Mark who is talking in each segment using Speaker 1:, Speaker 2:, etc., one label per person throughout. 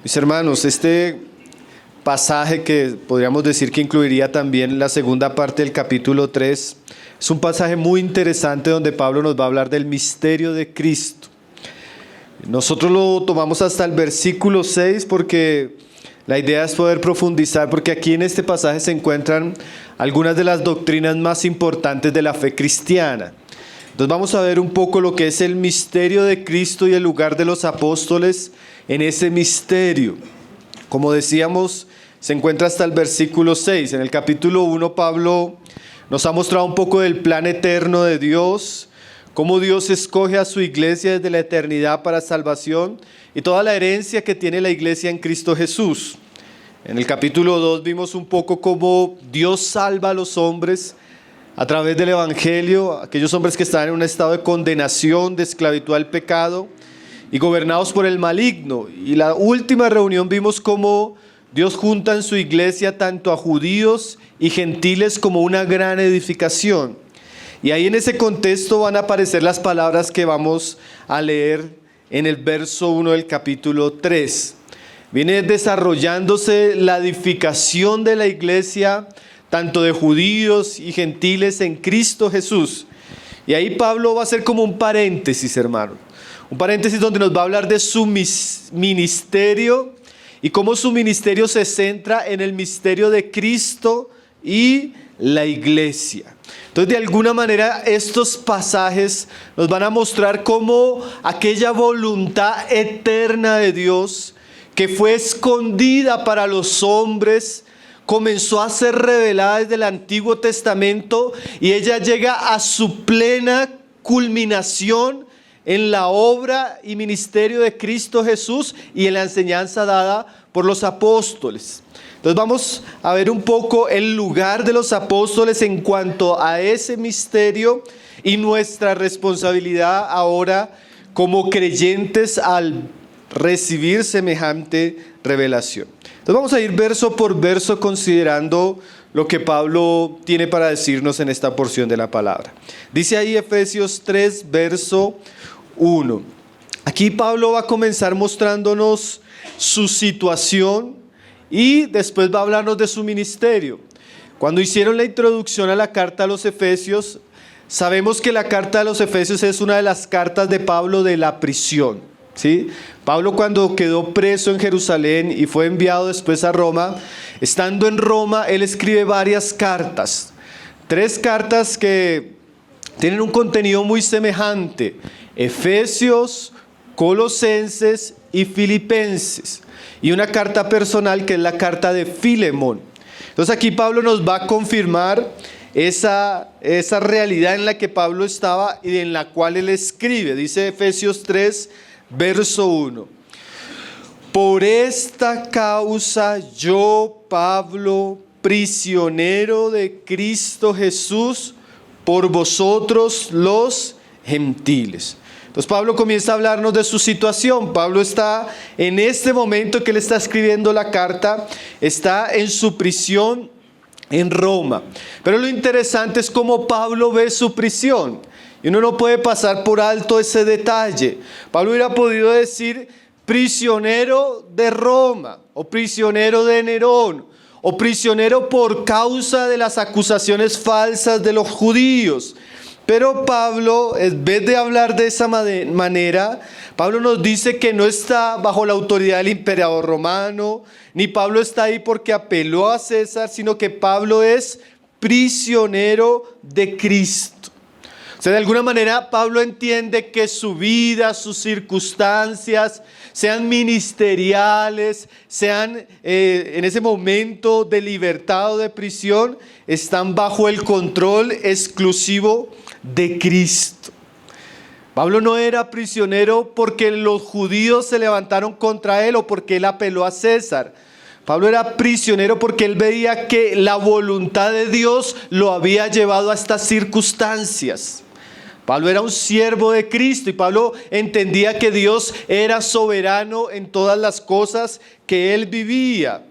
Speaker 1: Mis hermanos, este pasaje que podríamos decir que incluiría también la segunda parte del capítulo 3, es un pasaje muy interesante donde Pablo nos va a hablar del misterio de Cristo. Nosotros lo tomamos hasta el versículo 6 porque la idea es poder profundizar, porque aquí en este pasaje se encuentran algunas de las doctrinas más importantes de la fe cristiana. Entonces vamos a ver un poco lo que es el misterio de Cristo y el lugar de los apóstoles en ese misterio. Como decíamos, se encuentra hasta el versículo 6. En el capítulo 1 Pablo nos ha mostrado un poco del plan eterno de Dios, cómo Dios escoge a su iglesia desde la eternidad para salvación y toda la herencia que tiene la iglesia en Cristo Jesús. En el capítulo 2 vimos un poco cómo Dios salva a los hombres a través del Evangelio, aquellos hombres que estaban en un estado de condenación, de esclavitud al pecado y gobernados por el maligno. Y la última reunión vimos cómo Dios junta en su iglesia tanto a judíos y gentiles como una gran edificación. Y ahí en ese contexto van a aparecer las palabras que vamos a leer en el verso 1 del capítulo 3. Viene desarrollándose la edificación de la iglesia, tanto de judíos y gentiles en Cristo Jesús. Y ahí Pablo va a hacer como un paréntesis, hermano. Un paréntesis donde nos va a hablar de su ministerio y cómo su ministerio se centra en el misterio de Cristo y la iglesia. Entonces, de alguna manera, estos pasajes nos van a mostrar cómo aquella voluntad eterna de Dios, que fue escondida para los hombres, comenzó a ser revelada desde el Antiguo Testamento y ella llega a su plena culminación en la obra y ministerio de Cristo Jesús y en la enseñanza dada por los apóstoles. Entonces vamos a ver un poco el lugar de los apóstoles en cuanto a ese misterio y nuestra responsabilidad ahora como creyentes al recibir semejante revelación. Entonces vamos a ir verso por verso considerando lo que Pablo tiene para decirnos en esta porción de la palabra. Dice ahí Efesios 3, verso 1. Aquí Pablo va a comenzar mostrándonos su situación y después va a hablarnos de su ministerio. Cuando hicieron la introducción a la carta a los Efesios, sabemos que la carta a los Efesios es una de las cartas de Pablo de la prisión, ¿sí? Pablo, cuando quedó preso en Jerusalén y fue enviado después a Roma, estando en Roma, él escribe varias cartas. 3 cartas que tienen un contenido muy semejante: Efesios, Colosenses y Filipenses. Y una carta personal que es la carta de Filemón. Entonces aquí Pablo nos va a confirmar esa realidad en la que Pablo estaba y en la cual él escribe. Dice Efesios 3, verso 1. Por esta causa yo, Pablo, prisionero de Cristo Jesús, por vosotros los gentiles. Entonces Pablo comienza a hablarnos de su situación. Pablo está en este momento que él está escribiendo la carta, está en su prisión en Roma. Pero lo interesante es cómo Pablo ve su prisión. Y uno no puede pasar por alto ese detalle. Pablo hubiera podido decir prisionero de Roma, o prisionero de Nerón, o prisionero por causa de las acusaciones falsas de los judíos. Pero Pablo, en vez de hablar de esa manera, Pablo nos dice que no está bajo la autoridad del emperador romano, ni Pablo está ahí porque apeló a César, sino que Pablo es prisionero de Cristo. O sea, de alguna manera Pablo entiende que su vida, sus circunstancias, sean ministeriales, sean en ese momento de libertad o de prisión, están bajo el control exclusivo de Cristo. Pablo no era prisionero porque los judíos se levantaron contra él o porque él apeló a César. Pablo era prisionero porque él veía que la voluntad de Dios lo había llevado a estas circunstancias. Pablo era un siervo de Cristo y Pablo entendía que Dios era soberano en todas las cosas que él vivía.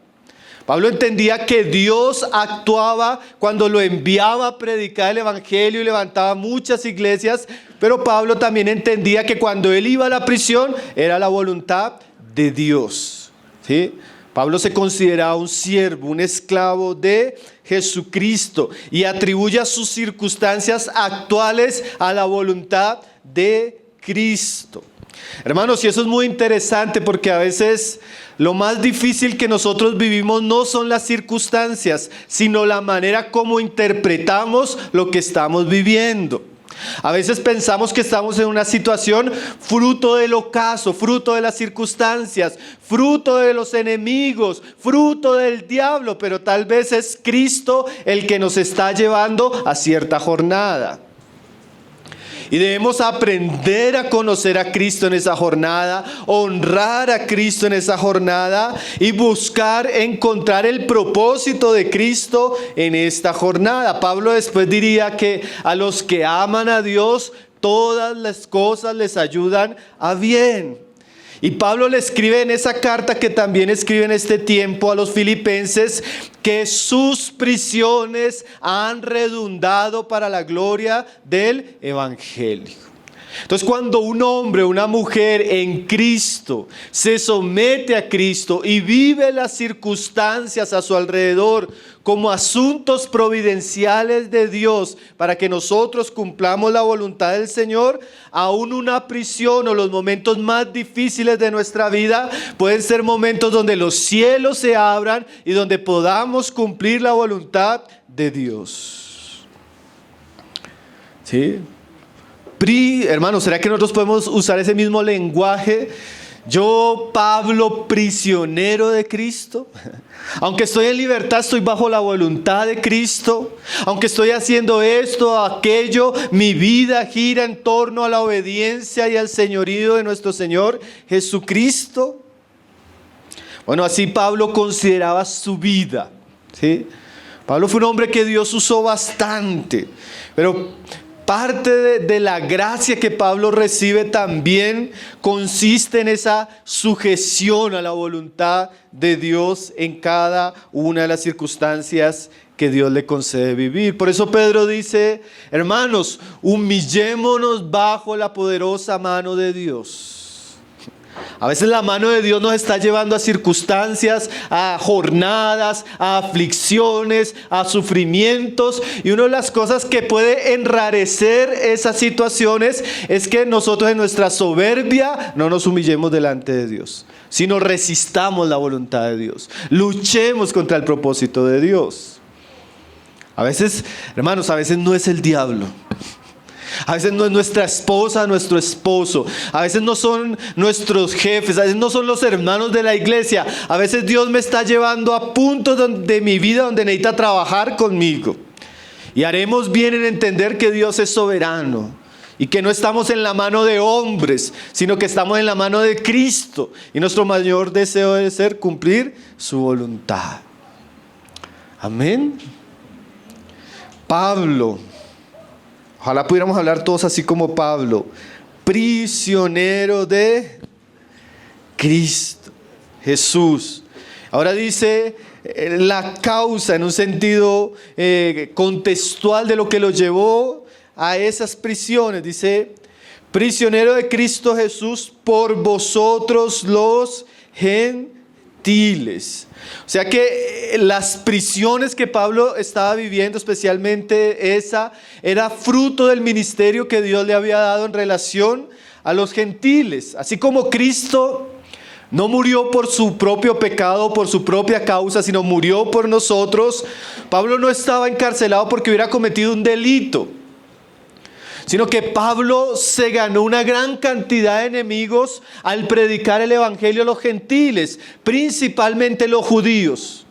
Speaker 1: Pablo entendía que Dios actuaba cuando lo enviaba a predicar el evangelio y levantaba muchas iglesias, pero Pablo también entendía que cuando él iba a la prisión era la voluntad de Dios. ¿sí? Pablo se consideraba un siervo, un esclavo de Jesucristo y atribuye a sus circunstancias actuales a la voluntad de Cristo. Hermanos, y eso es muy interesante porque a veces lo más difícil que nosotros vivimos no son las circunstancias, sino la manera como interpretamos lo que estamos viviendo. A veces pensamos que estamos en una situación fruto del ocaso, fruto de las circunstancias, fruto de los enemigos, fruto del diablo, pero tal vez es Cristo el que nos está llevando a cierta jornada. Y debemos aprender a conocer a Cristo en esa jornada, honrar a Cristo en esa jornada y buscar encontrar el propósito de Cristo en esta jornada. Pablo después diría que a los que aman a Dios, todas las cosas les ayudan a bien. Y Pablo le escribe en esa carta que también escribe en este tiempo a los filipenses que sus prisiones han redundado para la gloria del evangelio. Entonces, cuando un hombre o una mujer en Cristo se somete a Cristo y vive las circunstancias a su alrededor como asuntos providenciales de Dios para que nosotros cumplamos la voluntad del Señor, aún una prisión o los momentos más difíciles de nuestra vida pueden ser momentos donde los cielos se abran y donde podamos cumplir la voluntad de Dios. ¿Sí? Hermanos, ¿será que nosotros podemos usar ese mismo lenguaje? Yo, Pablo, prisionero de Cristo. Aunque estoy en libertad, estoy bajo la voluntad de Cristo. Aunque estoy haciendo esto, aquello, mi vida gira en torno a la obediencia y al señorío de nuestro Señor Jesucristo. Bueno, así Pablo consideraba su vida, ¿sí? Pablo fue un hombre que Dios usó bastante, pero parte de la gracia que Pablo recibe también consiste en esa sujeción a la voluntad de Dios en cada una de las circunstancias que Dios le concede vivir. Por eso Pedro dice, hermanos, humillémonos bajo la poderosa mano de Dios. A veces la mano de Dios nos está llevando a circunstancias, a jornadas, a aflicciones, a sufrimientos. Y una de las cosas que puede enrarecer esas situaciones es que nosotros en nuestra soberbia no nos humillemos delante de Dios, sino resistamos la voluntad de Dios. Luchemos contra el propósito de Dios. A veces, hermanos, a veces no es el diablo. A veces no es nuestra esposa, nuestro esposo. A veces no son nuestros jefes. A veces no son los hermanos de la iglesia. A veces Dios me está llevando a puntos de mi vida donde necesita trabajar conmigo. Y haremos bien en entender que Dios es soberano y que no estamos en la mano de hombres, sino que estamos en la mano de Cristo. Y nuestro mayor deseo debe ser cumplir su voluntad. Amén. Pablo. Ojalá pudiéramos hablar todos así como Pablo, prisionero de Cristo, Jesús. Ahora dice la causa en un sentido contextual de lo que lo llevó a esas prisiones. Dice, prisionero de Cristo Jesús por vosotros los gentiles. O sea que las prisiones que Pablo estaba viviendo, especialmente esa, era fruto del ministerio que Dios le había dado en relación a los gentiles. Así como Cristo no murió por su propio pecado, por su propia causa, sino murió por nosotros, Pablo no estaba encarcelado porque hubiera cometido un delito, sino que Pablo se ganó una gran cantidad de enemigos al predicar el evangelio a los gentiles, principalmente los judíos.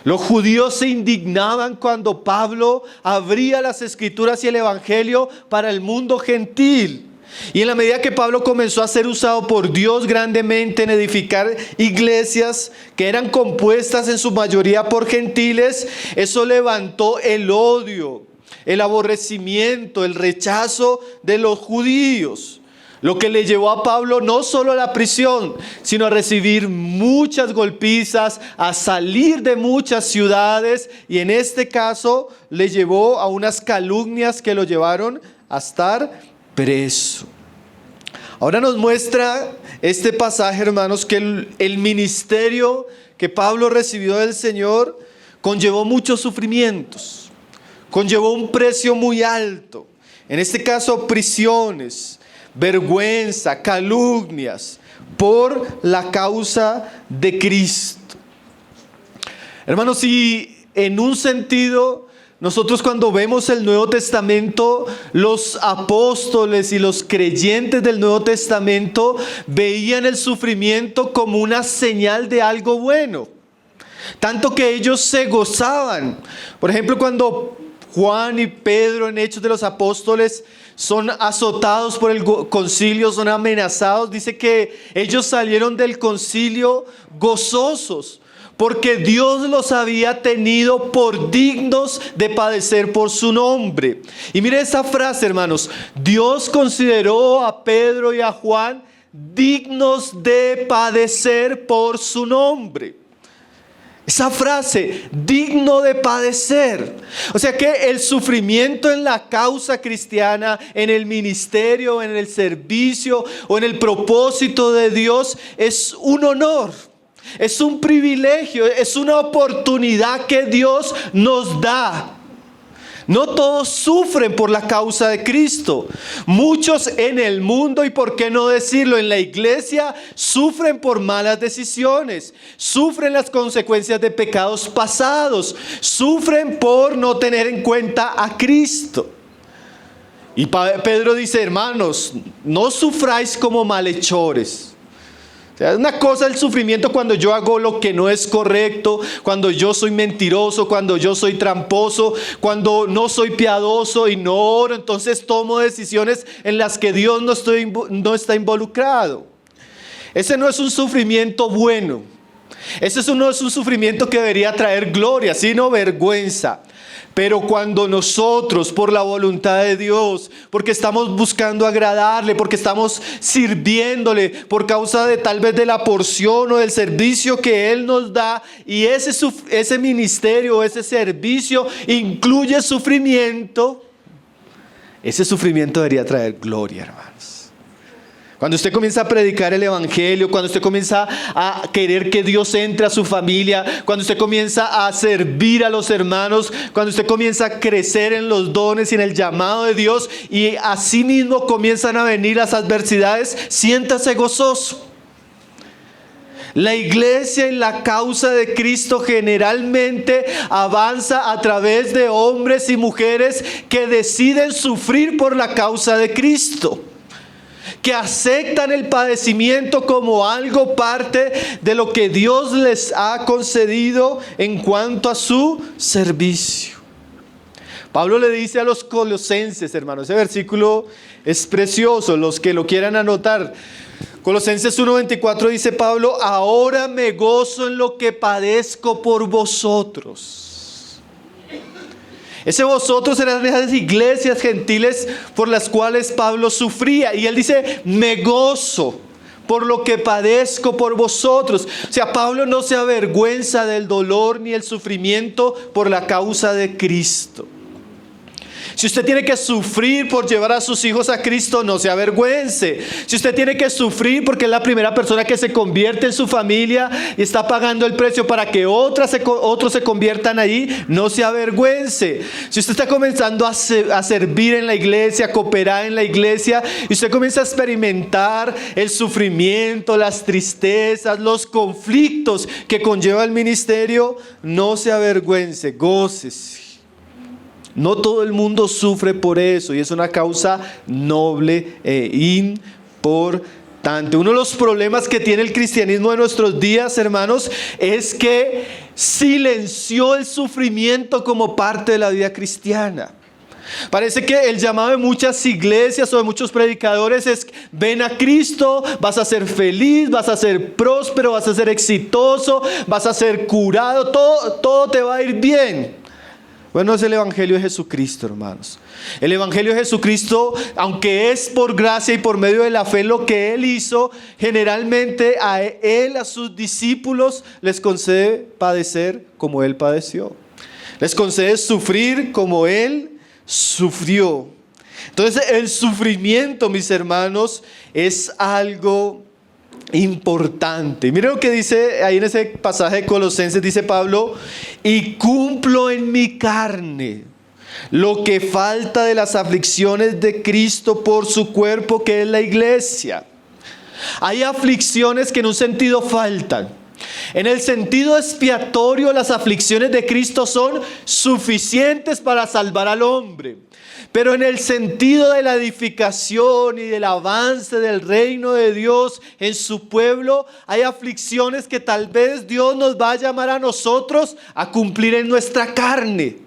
Speaker 1: Los judíos se indignaban cuando Pablo abría las escrituras y el evangelio para el mundo gentil. Y en la medida que Pablo comenzó a ser usado por Dios grandemente en edificar iglesias que eran compuestas en su mayoría por gentiles, eso levantó el odio, el aborrecimiento, el rechazo de los judíos. Lo que le llevó a Pablo no solo a la prisión, sino a recibir muchas golpizas, a salir de muchas ciudades y en este caso le llevó a unas calumnias que lo llevaron a estar preso. Ahora nos muestra este pasaje, hermanos, que el ministerio que Pablo recibió del Señor conllevó muchos sufrimientos, conllevó un precio muy alto. En este caso, prisiones, vergüenza, calumnias, por la causa de Cristo. Hermanos, y en un sentido, nosotros cuando vemos el Nuevo Testamento, los apóstoles y los creyentes del Nuevo Testamento veían el sufrimiento como una señal de algo bueno. Tanto que ellos se gozaban. Por ejemplo, cuando Juan y Pedro en Hechos de los Apóstoles son azotados por el concilio, son amenazados, dice que ellos salieron del concilio gozosos, porque Dios los había tenido por dignos de padecer por su nombre. Y mire esa frase, hermanos: Dios consideró a Pedro y a Juan dignos de padecer por su nombre. Esa frase, digno de padecer. O sea que el sufrimiento en la causa cristiana, en el ministerio, en el servicio o en el propósito de Dios es un honor. Es un privilegio, es una oportunidad que Dios nos da. No todos sufren por la causa de Cristo. Muchos en el mundo, y por qué no decirlo, en la iglesia, sufren por malas decisiones, sufren las consecuencias de pecados pasados, sufren por no tener en cuenta a Cristo. Y Pedro dice: hermanos, no sufráis como malhechores. O sea, es una cosa el sufrimiento cuando yo hago lo que no es correcto, cuando yo soy mentiroso, cuando yo soy tramposo, cuando no soy piadoso y no oro, entonces tomo decisiones en las que Dios no está involucrado. Ese no es un sufrimiento bueno. Ese no es un sufrimiento que debería traer gloria, sino vergüenza. Pero cuando nosotros, por la voluntad de Dios, porque estamos buscando agradarle, porque estamos sirviéndole, por causa de tal vez de la porción o del servicio que Él nos da, y ese ministerio, ese servicio incluye sufrimiento, ese sufrimiento debería traer gloria, hermanos. Cuando usted comienza a predicar el evangelio, cuando usted comienza a querer que Dios entre a su familia, cuando usted comienza a servir a los hermanos, cuando usted comienza a crecer en los dones y en el llamado de Dios, y así mismo comienzan a venir las adversidades, siéntase gozoso. La iglesia en la causa de Cristo generalmente avanza a través de hombres y mujeres que deciden sufrir por la causa de Cristo, que aceptan el padecimiento como algo parte de lo que Dios les ha concedido en cuanto a su servicio. Pablo le dice a los colosenses, hermanos, ese versículo es precioso, los que lo quieran anotar. Colosenses 1:24 dice Pablo: ahora me gozo en lo que padezco por vosotros. Ese vosotros eran esas iglesias gentiles por las cuales Pablo sufría. Y él dice: me gozo por lo que padezco por vosotros. O sea, Pablo no se avergüenza del dolor ni el sufrimiento por la causa de Cristo. Si usted tiene que sufrir por llevar a sus hijos a Cristo, no se avergüence. Si usted tiene que sufrir porque es la primera persona que se convierte en su familia y está pagando el precio para que otros se conviertan ahí, no se avergüence. Si usted está comenzando a servir en la iglesia, a cooperar en la iglesia, y usted comienza a experimentar el sufrimiento, las tristezas, los conflictos que conlleva el ministerio, no se avergüence, gócese. No todo el mundo sufre por eso, y es una causa noble e importante. Uno de los problemas que tiene el cristianismo de nuestros días, hermanos, es que silenció el sufrimiento como parte de la vida cristiana. Parece que el llamado de muchas iglesias o de muchos predicadores es: ven a Cristo, vas a ser feliz, vas a ser próspero, vas a ser exitoso, vas a ser curado, todo te va a ir bien. Bueno, es el Evangelio de Jesucristo, hermanos. El Evangelio de Jesucristo, aunque es por gracia y por medio de la fe lo que Él hizo, generalmente a Él, a sus discípulos, les concede padecer como Él padeció. Les concede sufrir como Él sufrió. Entonces el sufrimiento, mis hermanos, es algo importante. Miren lo que dice ahí en ese pasaje de Colosenses, dice Pablo: y cumplo en mi carne lo que falta de las aflicciones de Cristo por su cuerpo, que es la iglesia. Hay aflicciones que en un sentido faltan. En el sentido expiatorio, las aflicciones de Cristo son suficientes para salvar al hombre. Pero en el sentido de la edificación y del avance del reino de Dios en su pueblo, hay aflicciones que tal vez Dios nos va a llamar a nosotros a cumplir en nuestra carne.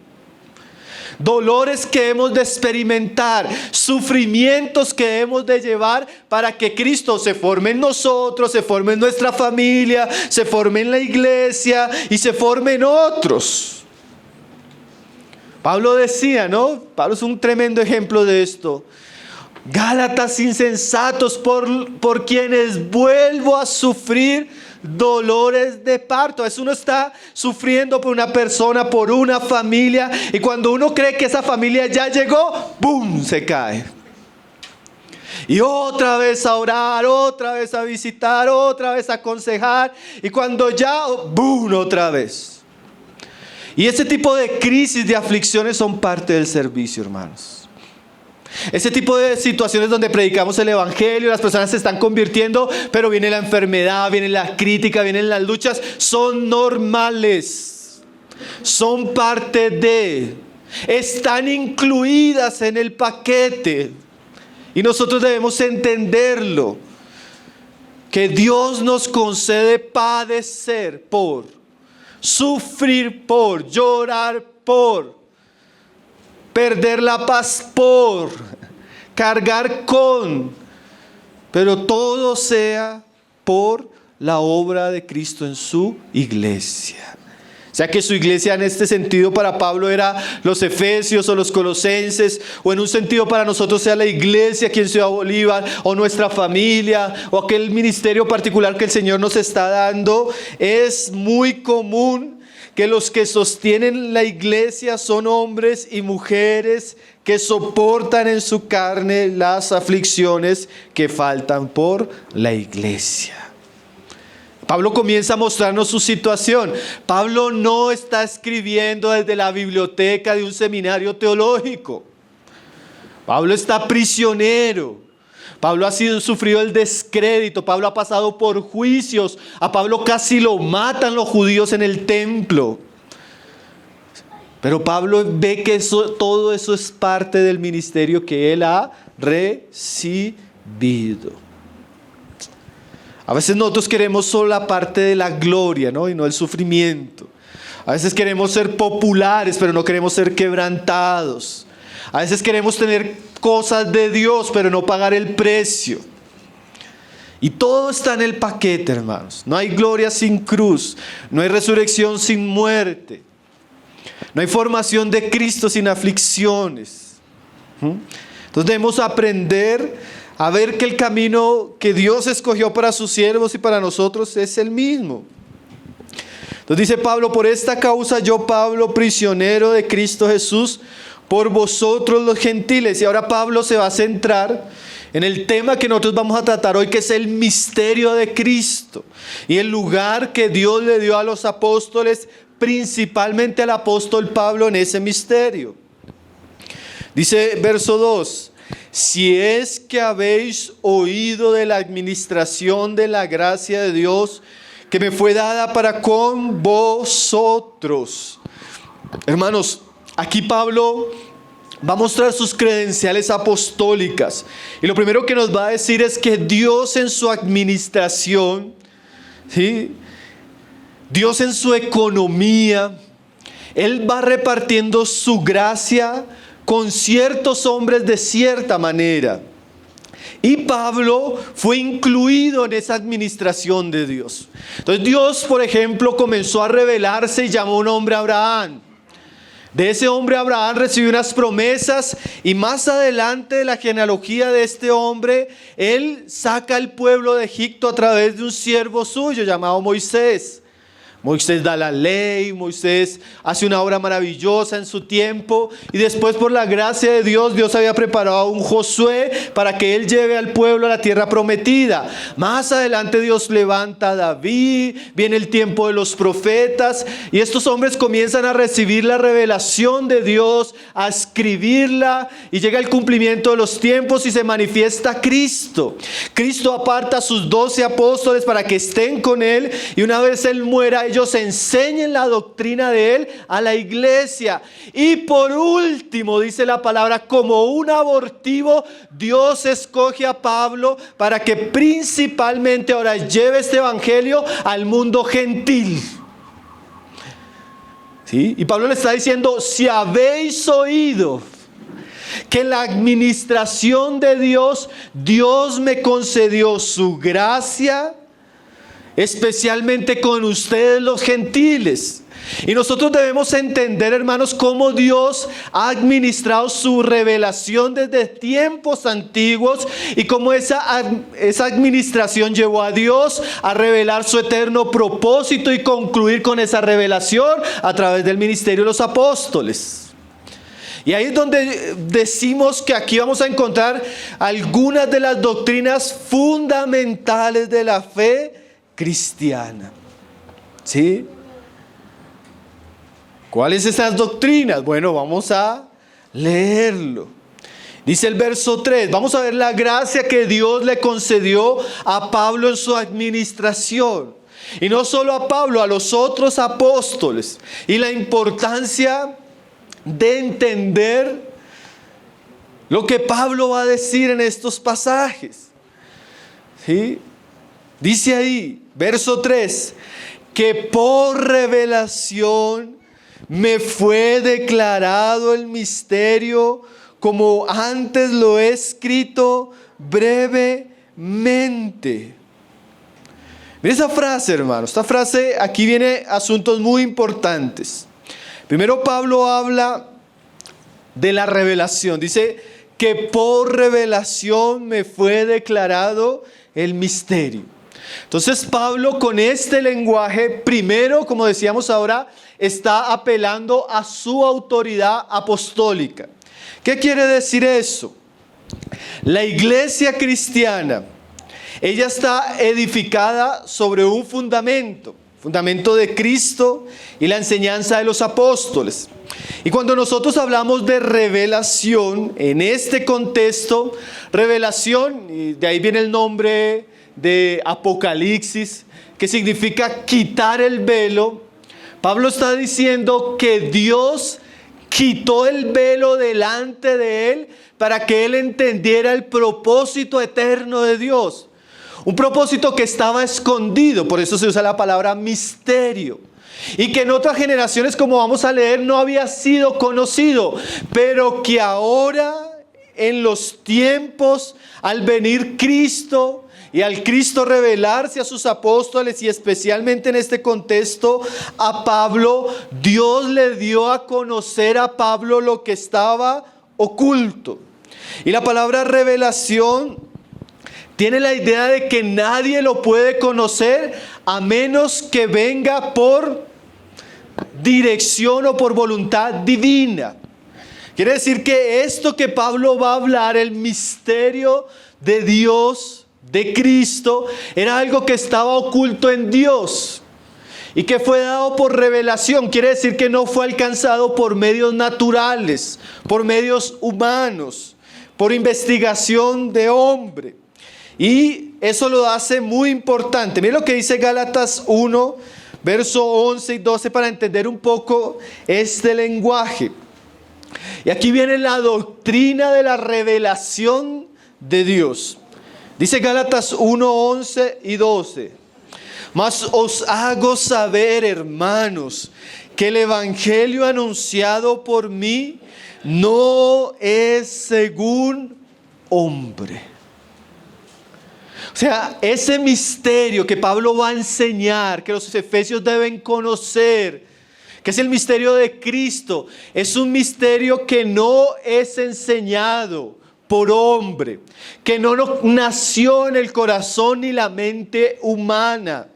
Speaker 1: Dolores que hemos de experimentar, sufrimientos que hemos de llevar para que Cristo se forme en nosotros, se forme en nuestra familia, se forme en la iglesia y se forme en otros. Pablo decía, ¿no? Pablo es un tremendo ejemplo de esto. Gálatas insensatos, por quienes vuelvo a sufrir dolores de parto. A veces uno está sufriendo por una persona, por una familia, y cuando uno cree que esa familia ya llegó, ¡boom!, se cae. Y otra vez a orar, otra vez a visitar, otra vez a aconsejar, y cuando ya, ¡boom!, otra vez. Y ese tipo de crisis, de aflicciones son parte del servicio, hermanos. Ese tipo de situaciones donde predicamos el evangelio, las personas se están convirtiendo, pero viene la enfermedad, viene la crítica, vienen las luchas, son normales, son parte de, están incluidas en el paquete, y nosotros debemos entenderlo, que Dios nos concede padecer por, sufrir por, llorar por, perder la paz por, cargar con, pero todo sea por la obra de Cristo en su iglesia. O sea que su iglesia en este sentido para Pablo era los efesios o los colosenses, o en un sentido para nosotros sea la iglesia aquí en Ciudad Bolívar, o nuestra familia, o aquel ministerio particular que el Señor nos está dando. Es muy común que los que sostienen la iglesia son hombres y mujeres que soportan en su carne las aflicciones que faltan por la iglesia. Pablo comienza a mostrarnos su situación. Pablo no está escribiendo desde la biblioteca de un seminario teológico. Pablo está prisionero. Pablo ha sufrido el descrédito. Pablo ha pasado por juicios. A Pablo casi lo matan los judíos en el templo. Pero Pablo ve que todo eso es parte del ministerio que él ha recibido. A veces nosotros queremos solo la parte de la gloria, ¿no? Y no el sufrimiento. A veces queremos ser populares, pero no queremos ser quebrantados. A veces queremos tener cosas de Dios, pero no pagar el precio. Y todo está en el paquete, hermanos. No hay gloria sin cruz. No hay resurrección sin muerte. No hay formación de Cristo sin aflicciones. Entonces debemos aprender a ver que el camino que Dios escogió para sus siervos y para nosotros es el mismo. Entonces dice Pablo: por esta causa yo, Pablo, prisionero de Cristo Jesús, por vosotros los gentiles. Y ahora Pablo se va a centrar en el tema que nosotros vamos a tratar hoy, que es el misterio de Cristo y el lugar que Dios le dio a los apóstoles, principalmente al apóstol Pablo, en ese misterio. Dice verso 2: si es que habéis oído de la administración de la gracia de Dios que me fue dada para con vosotros. Hermanos, aquí Pablo va a mostrar sus credenciales apostólicas. Y lo primero que nos va a decir es que Dios en su administración, ¿sí?, Dios en su economía, Él va repartiendo su gracia con ciertos hombres de cierta manera. Y Pablo fue incluido en esa administración de Dios. Entonces Dios, por ejemplo, comenzó a revelarse y llamó a un hombre a Abraham. De ese hombre Abraham recibió unas promesas, y más adelante de la genealogía de este hombre, él saca al pueblo de Egipto a través de un siervo suyo llamado Moisés. Moisés da la ley, Moisés hace una obra maravillosa en su tiempo y después por la gracia de Dios, Dios había preparado a un Josué para que él lleve al pueblo a la tierra prometida. Más adelante Dios levanta a David, viene el tiempo de los profetas y estos hombres comienzan a recibir la revelación de Dios, a escribirla y llega el cumplimiento de los tiempos y se manifiesta Cristo. Cristo aparta a sus 12 apóstoles para que estén con él y una vez él muera, ellos enseñen la doctrina de él a la iglesia. Y por último, dice la palabra, como un abortivo, Dios escoge a Pablo para que principalmente ahora lleve este evangelio al mundo gentil. ¿Sí? Y Pablo le está diciendo, si habéis oído que la administración de Dios, Dios me concedió su gracia, especialmente con ustedes los gentiles. Y nosotros debemos entender, hermanos, cómo Dios ha administrado su revelación desde tiempos antiguos y cómo esa administración llevó a Dios a revelar su eterno propósito y concluir con esa revelación a través del ministerio de los apóstoles. Y ahí es donde decimos que aquí vamos a encontrar algunas de las doctrinas fundamentales de la fe cristiana. ¿Sí? ¿Cuáles esas doctrinas? Bueno, vamos a leerlo. Dice el verso 3, vamos a ver la gracia que Dios le concedió a Pablo en su administración. Y no solo a Pablo, a los otros apóstoles. Y la importancia de entender lo que Pablo va a decir en estos pasajes. ¿Sí? Dice ahí, verso 3, que por revelación me fue declarado el misterio, como antes lo he escrito brevemente. Mira esa frase, hermano. Esta frase, aquí viene asuntos muy importantes. Primero Pablo habla de la revelación. Dice que por revelación me fue declarado el misterio. Entonces Pablo con este lenguaje, primero, como decíamos ahora, está apelando a su autoridad apostólica. ¿Qué quiere decir eso? La iglesia cristiana, ella está edificada sobre un fundamento de Cristo y la enseñanza de los apóstoles. Y cuando nosotros hablamos de revelación, en este contexto, revelación, y de ahí viene el nombre de Apocalipsis, que significa quitar el velo. Pablo está diciendo que Dios quitó el velo delante de él para que él entendiera el propósito eterno de Dios. Un propósito que estaba escondido, por eso se usa la palabra misterio. Y que en otras generaciones, como vamos a leer, no había sido conocido, pero que ahora, en los tiempos, al venir Cristo y al Cristo revelarse a sus apóstoles y especialmente en este contexto a Pablo, Dios le dio a conocer a Pablo lo que estaba oculto. Y la palabra revelación tiene la idea de que nadie lo puede conocer a menos que venga por dirección o por voluntad divina. Quiere decir que esto que Pablo va a hablar, el misterio de Dios, de Cristo, era algo que estaba oculto en Dios y que fue dado por revelación. Quiere decir que no fue alcanzado por medios naturales, por medios humanos, por investigación de hombre. Y eso lo hace muy importante. Miren lo que dice Gálatas 1, verso 11 y 12 para entender un poco este lenguaje. Y aquí viene la doctrina de la revelación de Dios. Dice Gálatas 1, 11 y 12. Mas os hago saber, hermanos, que el evangelio anunciado por mí no es según hombre. O sea, ese misterio que Pablo va a enseñar, que los efesios deben conocer, que es el misterio de Cristo, es un misterio que no es enseñado por hombre, que no nació en el corazón ni la mente humana,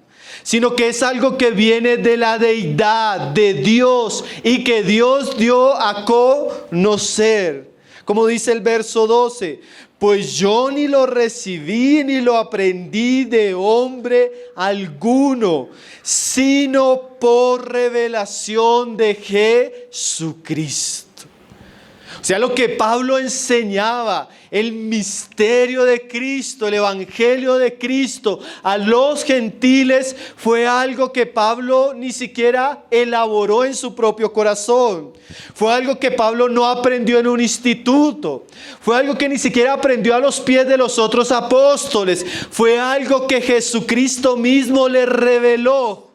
Speaker 1: sino que es algo que viene de la deidad, de Dios, y que Dios dio a conocer. Como dice el verso 12, pues yo ni lo recibí ni lo aprendí de hombre alguno, sino por revelación de Jesucristo. O sea, lo que Pablo enseñaba, el misterio de Cristo, el evangelio de Cristo a los gentiles, fue algo que Pablo ni siquiera elaboró en su propio corazón. Fue algo que Pablo no aprendió en un instituto. Fue algo que ni siquiera aprendió a los pies de los otros apóstoles. Fue algo que Jesucristo mismo le reveló.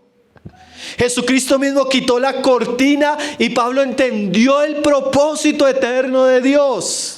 Speaker 1: Jesucristo mismo quitó la cortina y Pablo entendió el propósito eterno de Dios.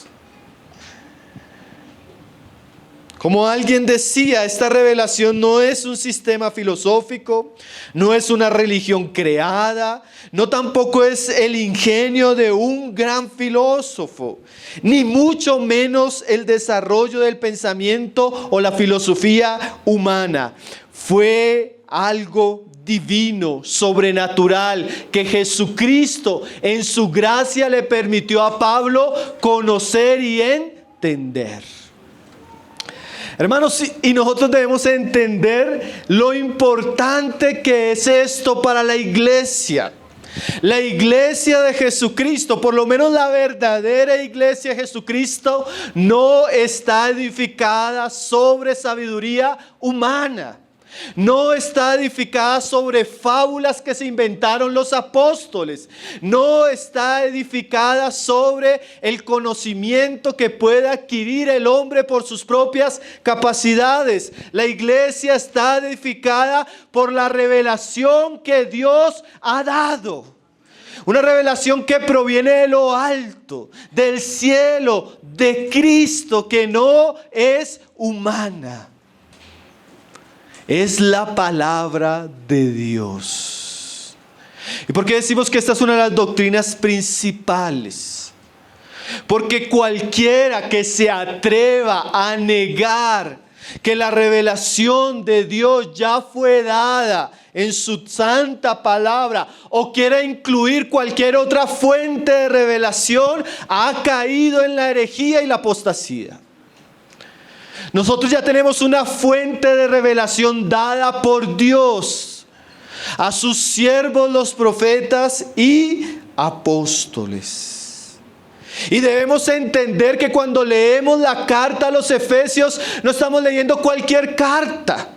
Speaker 1: Como alguien decía, esta revelación no es un sistema filosófico, no es una religión creada, no tampoco es el ingenio de un gran filósofo, ni mucho menos el desarrollo del pensamiento o la filosofía humana. Fue algo divino, sobrenatural, que Jesucristo en su gracia le permitió a Pablo conocer y entender. Hermanos, y nosotros debemos entender lo importante que es esto para la iglesia. La iglesia de Jesucristo, por lo menos la verdadera iglesia de Jesucristo, no está edificada sobre sabiduría humana. No está edificada sobre fábulas que se inventaron los apóstoles. No está edificada sobre el conocimiento que puede adquirir el hombre por sus propias capacidades. La iglesia está edificada por la revelación que Dios ha dado. Una revelación que proviene de lo alto, del cielo, de Cristo, que no es humana. Es la palabra de Dios. ¿Y por qué decimos que esta es una de las doctrinas principales? Porque cualquiera que se atreva a negar que la revelación de Dios ya fue dada en su santa palabra, o quiera incluir cualquier otra fuente de revelación, ha caído en la herejía y la apostasía. Nosotros ya tenemos una fuente de revelación dada por Dios a sus siervos los profetas y apóstoles. Y debemos entender que cuando leemos la carta a los Efesios, no estamos leyendo cualquier carta.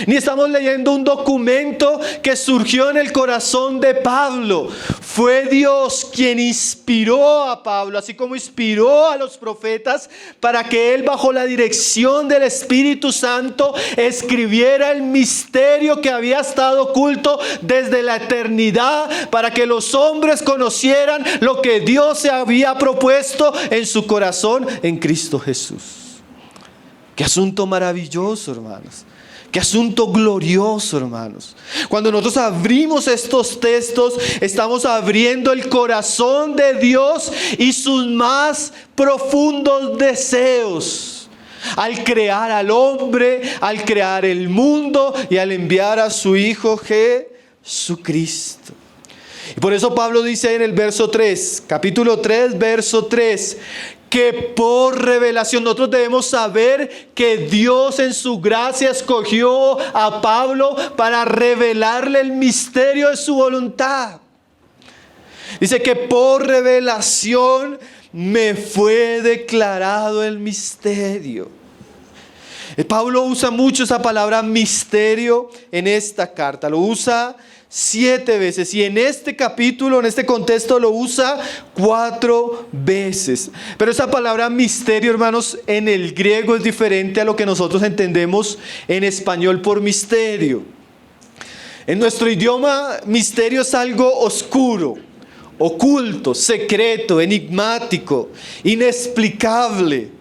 Speaker 1: Ni estamos leyendo un documento que surgió en el corazón de Pablo. Fue Dios quien inspiró a Pablo, así como inspiró a los profetas, para que él, bajo la dirección del Espíritu Santo, escribiera el misterio que había estado oculto desde la eternidad, para que los hombres conocieran lo que Dios se había propuesto en su corazón en Cristo Jesús. Qué asunto maravilloso, hermanos. Qué asunto glorioso, hermanos. Cuando nosotros abrimos estos textos, estamos abriendo el corazón de Dios y sus más profundos deseos. Al crear al hombre, al crear el mundo y al enviar a su Hijo Jesucristo. Y por eso Pablo dice en el verso 3, capítulo 3, verso 3, que por revelación nosotros debemos saber que Dios en su gracia escogió a Pablo para revelarle el misterio de su voluntad. Dice que por revelación me fue declarado el misterio. Pablo usa mucho esa palabra misterio en esta carta. Lo usa 7 veces, y en este capítulo, en este contexto, lo usa 4 veces. Pero esa palabra misterio, hermanos, en el griego es diferente a lo que nosotros entendemos en español por misterio. En nuestro idioma, misterio es algo oscuro, oculto, secreto, enigmático, inexplicable.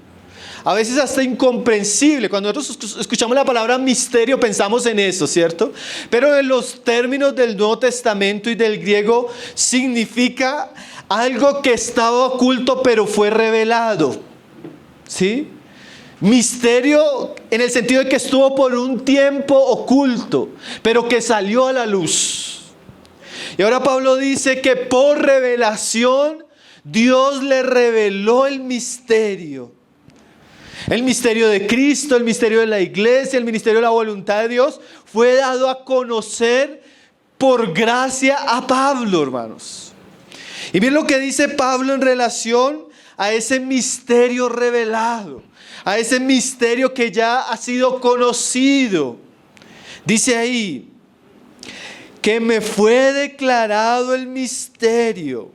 Speaker 1: A veces hasta incomprensible. Cuando nosotros escuchamos la palabra misterio, pensamos en eso, ¿cierto? Pero en los términos del Nuevo Testamento y del griego, significa algo que estaba oculto pero fue revelado. ¿Sí? Misterio en el sentido de que estuvo por un tiempo oculto, pero que salió a la luz. Y ahora Pablo dice que por revelación Dios le reveló el misterio. El misterio de Cristo, el misterio de la iglesia, el misterio de la voluntad de Dios fue dado a conocer por gracia a Pablo, hermanos. Y miren lo que dice Pablo en relación a ese misterio revelado, a ese misterio que ya ha sido conocido. Dice ahí, que me fue declarado el misterio,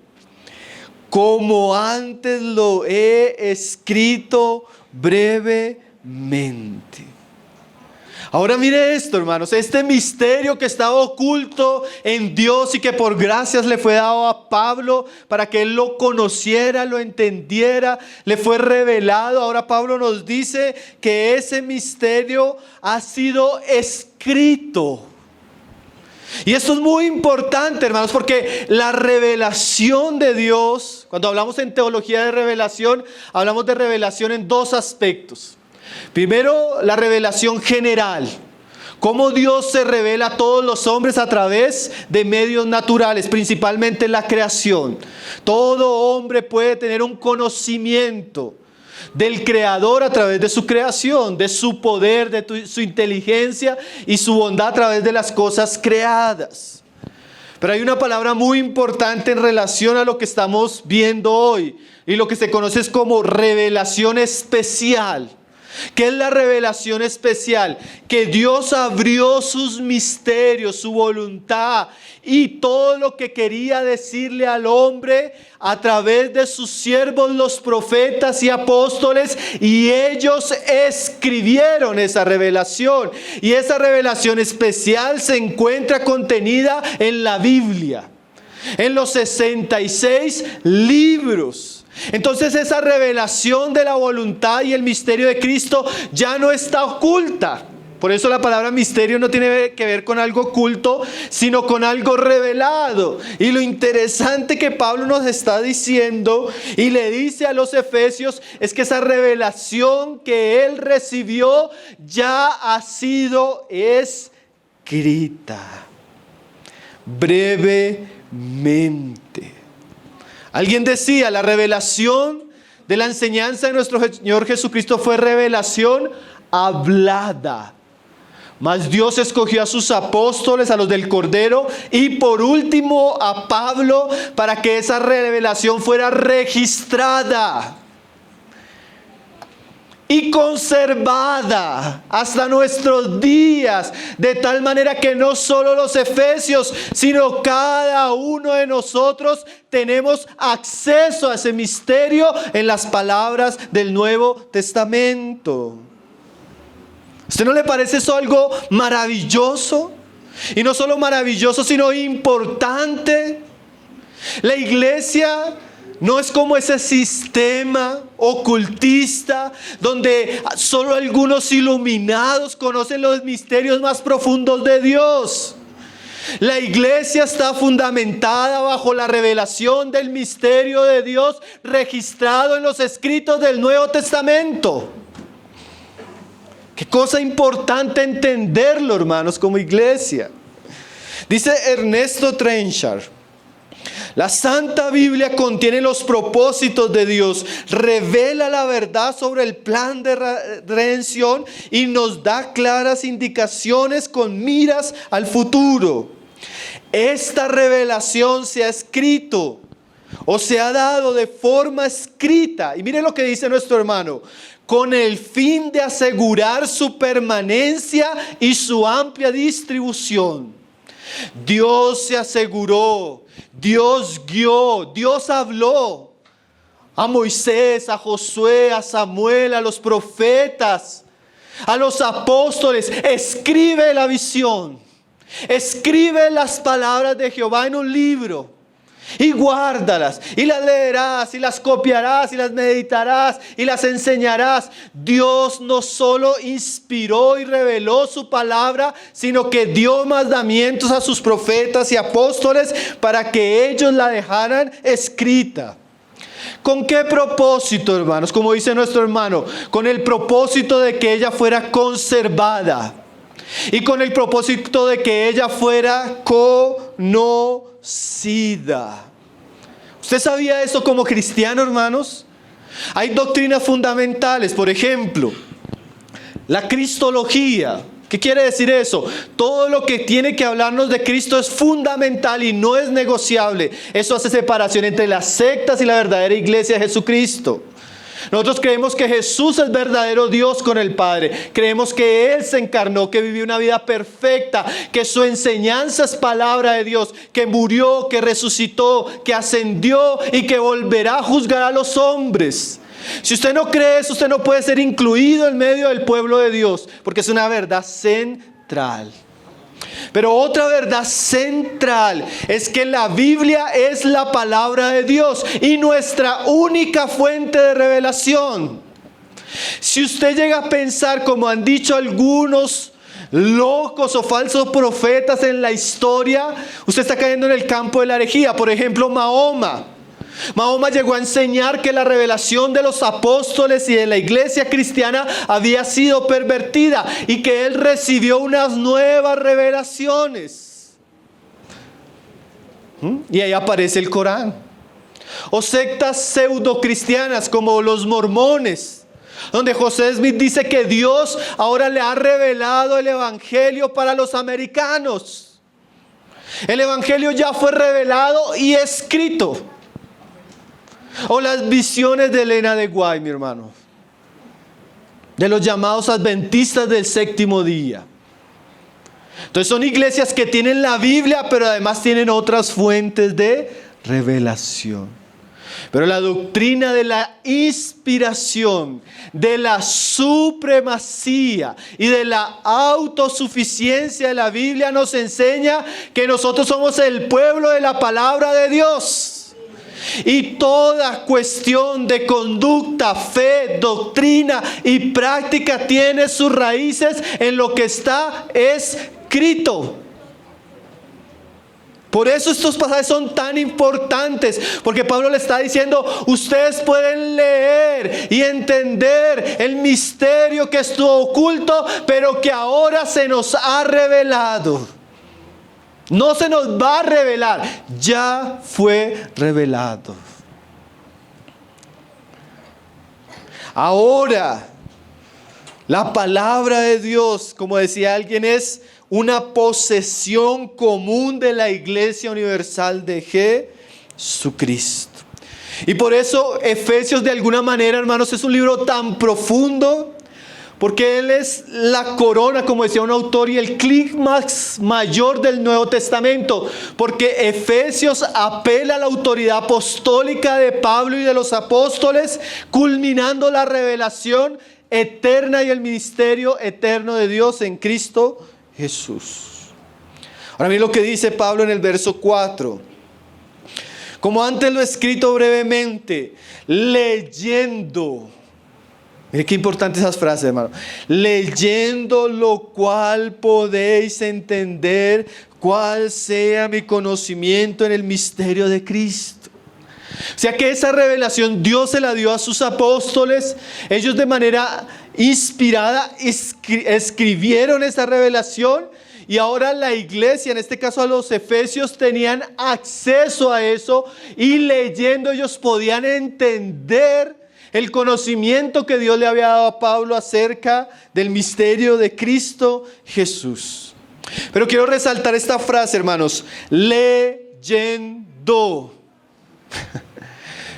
Speaker 1: como antes lo he escrito brevemente. Ahora mire esto, hermanos, este misterio que estaba oculto en Dios y que por gracias le fue dado a Pablo para que él lo conociera, lo entendiera, le fue revelado. Ahora Pablo nos dice que ese misterio ha sido escrito. Y esto es muy importante, hermanos, porque la revelación de Dios, cuando hablamos en teología de revelación, hablamos de revelación en dos aspectos. Primero, la revelación general. Cómo Dios se revela a todos los hombres a través de medios naturales, principalmente la creación. Todo hombre puede tener un conocimiento del Creador a través de su creación, de su poder, de su inteligencia y su bondad a través de las cosas creadas. Pero hay una palabra muy importante en relación a lo que estamos viendo hoy y lo que se conoce como revelación especial. ¿Qué es la revelación especial? Que Dios abrió sus misterios, su voluntad y todo lo que quería decirle al hombre a través de sus siervos, los profetas y apóstoles, y ellos escribieron esa revelación. Y esa revelación especial se encuentra contenida en la Biblia, en los 66 libros. Entonces esa revelación de la voluntad y el misterio de Cristo ya no está oculta. Por eso la palabra misterio no tiene que ver con algo oculto, sino con algo revelado. Y lo interesante que Pablo nos está diciendo y le dice a los efesios es que esa revelación que él recibió ya ha sido escrita brevemente. Alguien decía, la revelación de la enseñanza de nuestro Señor Jesucristo fue revelación hablada. Mas Dios escogió a sus apóstoles, a los del Cordero, y por último a Pablo, para que esa revelación fuera registrada y conservada hasta nuestros días, de tal manera que no solo los efesios, sino cada uno de nosotros tenemos acceso a ese misterio en las palabras del Nuevo Testamento. ¿Usted no le parece eso algo maravilloso? Y no solo maravilloso, sino importante. La iglesia no es como ese sistema ocultista donde solo algunos iluminados conocen los misterios más profundos de Dios. La iglesia está fundamentada bajo la revelación del misterio de Dios registrado en los escritos del Nuevo Testamento. Qué cosa importante entenderlo, hermanos, como iglesia. Dice Ernesto Trenchard: la Santa Biblia contiene los propósitos de Dios, revela la verdad sobre el plan de redención y nos da claras indicaciones con miras al futuro. Esta revelación se ha escrito o se ha dado de forma escrita. Y mire lo que dice nuestro hermano: con el fin de asegurar su permanencia y su amplia distribución. Dios se aseguró, Dios guió, Dios habló a Moisés, a Josué, a Samuel, a los profetas, a los apóstoles. Escribe la visión, escribe las palabras de Jehová en un libro y guárdalas, y las leerás, y las copiarás, y las meditarás, y las enseñarás. Dios no solo inspiró y reveló su palabra, sino que dio mandamientos a sus profetas y apóstoles para que ellos la dejaran escrita. ¿Con qué propósito, hermanos? Como dice nuestro hermano, con el propósito de que ella fuera conservada y con el propósito de que ella fuera conocida. ¿Usted sabía eso como cristiano, hermanos? Hay doctrinas fundamentales, por ejemplo, la cristología. ¿Qué quiere decir eso? Todo lo que tiene que hablarnos de Cristo es fundamental y no es negociable. Eso hace separación entre las sectas y la verdadera iglesia de Jesucristo. Nosotros creemos que Jesús es verdadero Dios con el Padre. Creemos que Él se encarnó, que vivió una vida perfecta, que su enseñanza es palabra de Dios, que murió, que resucitó, que ascendió y que volverá a juzgar a los hombres. Si usted no cree eso, usted no puede ser incluido en medio del pueblo de Dios, porque es una verdad central. Pero otra verdad central es que la Biblia es la palabra de Dios y nuestra única fuente de revelación. Si usted llega a pensar, como han dicho algunos locos o falsos profetas en la historia, usted está cayendo en el campo de la herejía. Por ejemplo, Mahoma llegó a enseñar que la revelación de los apóstoles y de la iglesia cristiana había sido pervertida y que él recibió unas nuevas revelaciones. Y ahí aparece el Corán. O sectas pseudocristianas como los mormones, donde José Smith dice que Dios ahora le ha revelado el evangelio para los americanos. El evangelio ya fue revelado y escrito. O las visiones de Elena de White, mi hermano, de los llamados adventistas del séptimo día. Entonces son iglesias que tienen la Biblia, pero además tienen otras fuentes de revelación. Pero la doctrina de la inspiración, de la supremacía y de la autosuficiencia de la Biblia nos enseña que nosotros somos el pueblo de la palabra de Dios. Y toda cuestión de conducta, fe, doctrina y práctica tiene sus raíces en lo que está escrito. Por eso estos pasajes son tan importantes, porque Pablo le está diciendo, ustedes pueden leer y entender el misterio que estuvo oculto, pero que ahora se nos ha revelado. No se nos va a revelar, ya fue revelado. Ahora, la palabra de Dios, como decía alguien, es una posesión común de la Iglesia Universal de Jesucristo. Y por eso Efesios, de alguna manera, hermanos, es un libro tan profundo, porque él es la corona, como decía un autor, y el clímax mayor del Nuevo Testamento. Porque Efesios apela a la autoridad apostólica de Pablo y de los apóstoles, culminando la revelación eterna y el ministerio eterno de Dios en Cristo Jesús. Ahora miren lo que dice Pablo en el verso 4. Como antes lo he escrito brevemente, leyendo. Mire qué importante esas frases, hermano. Leyendo lo cual podéis entender cuál sea mi conocimiento en el misterio de Cristo. O sea que esa revelación Dios se la dio a sus apóstoles. Ellos de manera inspirada escribieron esa revelación. Y ahora la iglesia, en este caso a los efesios, tenían acceso a eso. Y leyendo ellos podían entender el conocimiento que Dios le había dado a Pablo acerca del misterio de Cristo Jesús. Pero quiero resaltar esta frase, hermanos. Leyendo.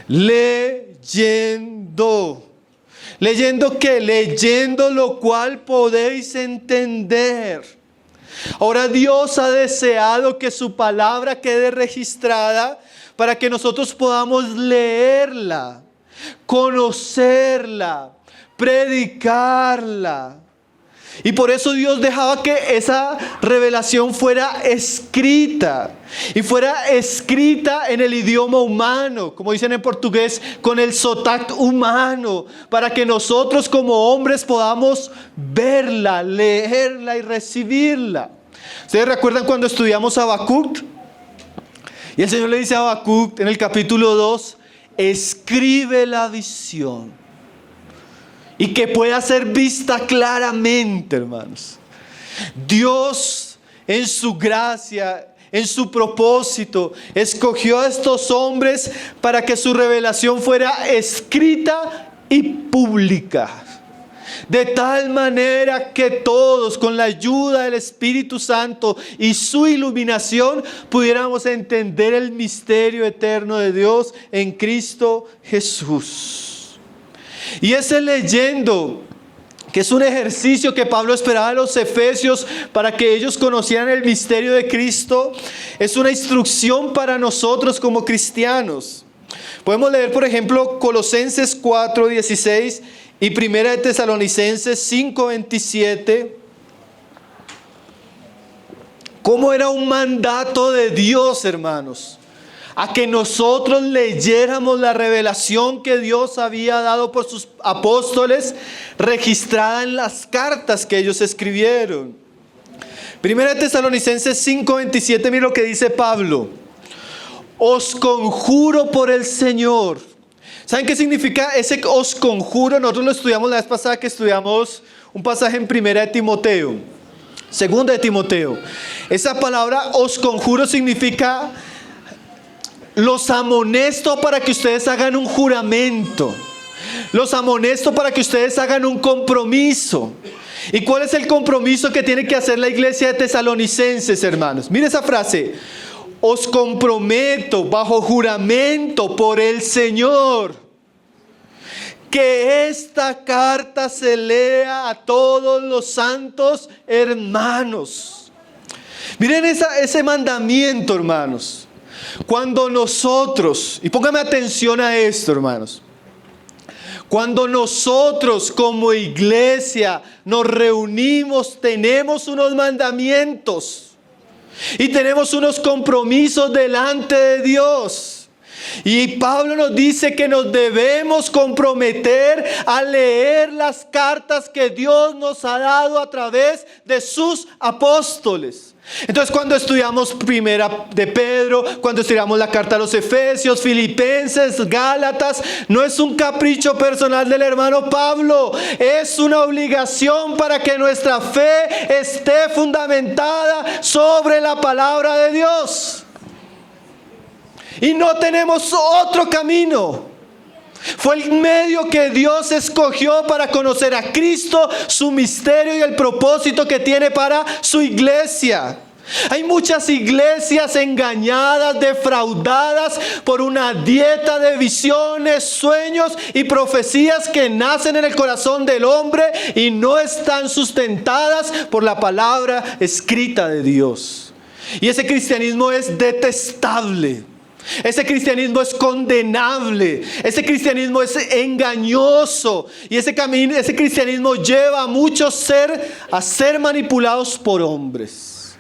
Speaker 1: Leyendo. ¿Leyendo qué? Leyendo lo cual podéis entender. Ahora Dios ha deseado que su palabra quede registrada para que nosotros podamos leerla, conocerla, predicarla. Y por eso Dios dejaba que esa revelación fuera escrita. Y fuera escrita en el idioma humano, como dicen en portugués, con el sotaque humano, para que nosotros como hombres podamos verla, leerla y recibirla. ¿Ustedes recuerdan cuando estudiamos Habacuc? Y el Señor le dice a Habacuc en el capítulo 2, escribe la visión y que pueda ser vista claramente, hermanos. Dios, en su gracia, en su propósito, escogió a estos hombres para que su revelación fuera escrita y pública. De tal manera que todos, con la ayuda del Espíritu Santo y su iluminación, pudiéramos entender el misterio eterno de Dios en Cristo Jesús. Y ese leyendo, que es un ejercicio que Pablo esperaba a los efesios para que ellos conocieran el misterio de Cristo, es una instrucción para nosotros como cristianos. Podemos leer, por ejemplo, Colosenses 4:16 y 1 de Tesalonicenses 5:27. ¿Cómo era un mandato de Dios, hermanos? A que nosotros leyéramos la revelación que Dios había dado por sus apóstoles, registrada en las cartas que ellos escribieron. 1 de Tesalonicenses 5:27, mira lo que dice Pablo. Os conjuro por el Señor. ¿Saben qué significa ese os conjuro? Nosotros lo estudiamos la vez pasada que estudiamos un pasaje en 1 de Timoteo, 2 de Timoteo. Esa palabra os conjuro significa: los amonesto para que ustedes hagan un juramento. Los amonesto para que ustedes hagan un compromiso. ¿Y cuál es el compromiso que tiene que hacer la iglesia de Tesalonicenses, hermanos? Mire esa frase. Os comprometo bajo juramento por el Señor que esta carta se lea a todos los santos hermanos. Miren ese mandamiento, hermanos. Cuando nosotros, y póngame atención a esto, hermanos, cuando nosotros como iglesia nos reunimos, tenemos unos mandamientos y tenemos unos compromisos delante de Dios. Y Pablo nos dice que nos debemos comprometer a leer las cartas que Dios nos ha dado a través de sus apóstoles. Entonces, cuando estudiamos Primera de Pedro, cuando estudiamos la carta a los Efesios, Filipenses, Gálatas, no es un capricho personal del hermano Pablo, es una obligación para que nuestra fe esté fundamentada sobre la palabra de Dios. Y no tenemos otro camino. Fue el medio que Dios escogió para conocer a Cristo, su misterio y el propósito que tiene para su iglesia. Hay muchas iglesias engañadas, defraudadas por una dieta de visiones, sueños y profecías que nacen en el corazón del hombre y no están sustentadas por la palabra escrita de Dios. Y ese cristianismo es detestable. Ese cristianismo es condenable, ese cristianismo es engañoso y ese cristianismo lleva a muchos a ser manipulados por hombres.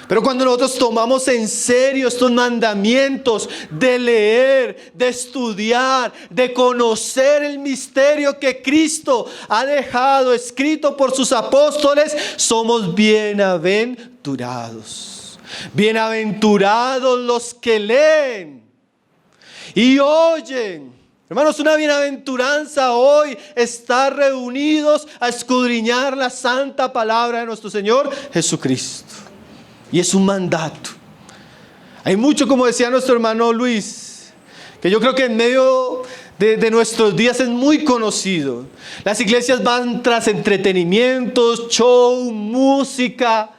Speaker 1: Pero cuando nosotros tomamos en serio estos mandamientos de leer, de estudiar, de conocer el misterio que Cristo ha dejado escrito por sus apóstoles, somos bienaventurados. Bienaventurados los que leen y oyen. Hermanos, una bienaventuranza hoy estar reunidos a escudriñar la santa palabra de nuestro Señor Jesucristo. Y es un mandato. Hay mucho, como decía nuestro hermano Luis, que yo creo que en medio de nuestros días es muy conocido. Las iglesias van tras entretenimientos, show, música,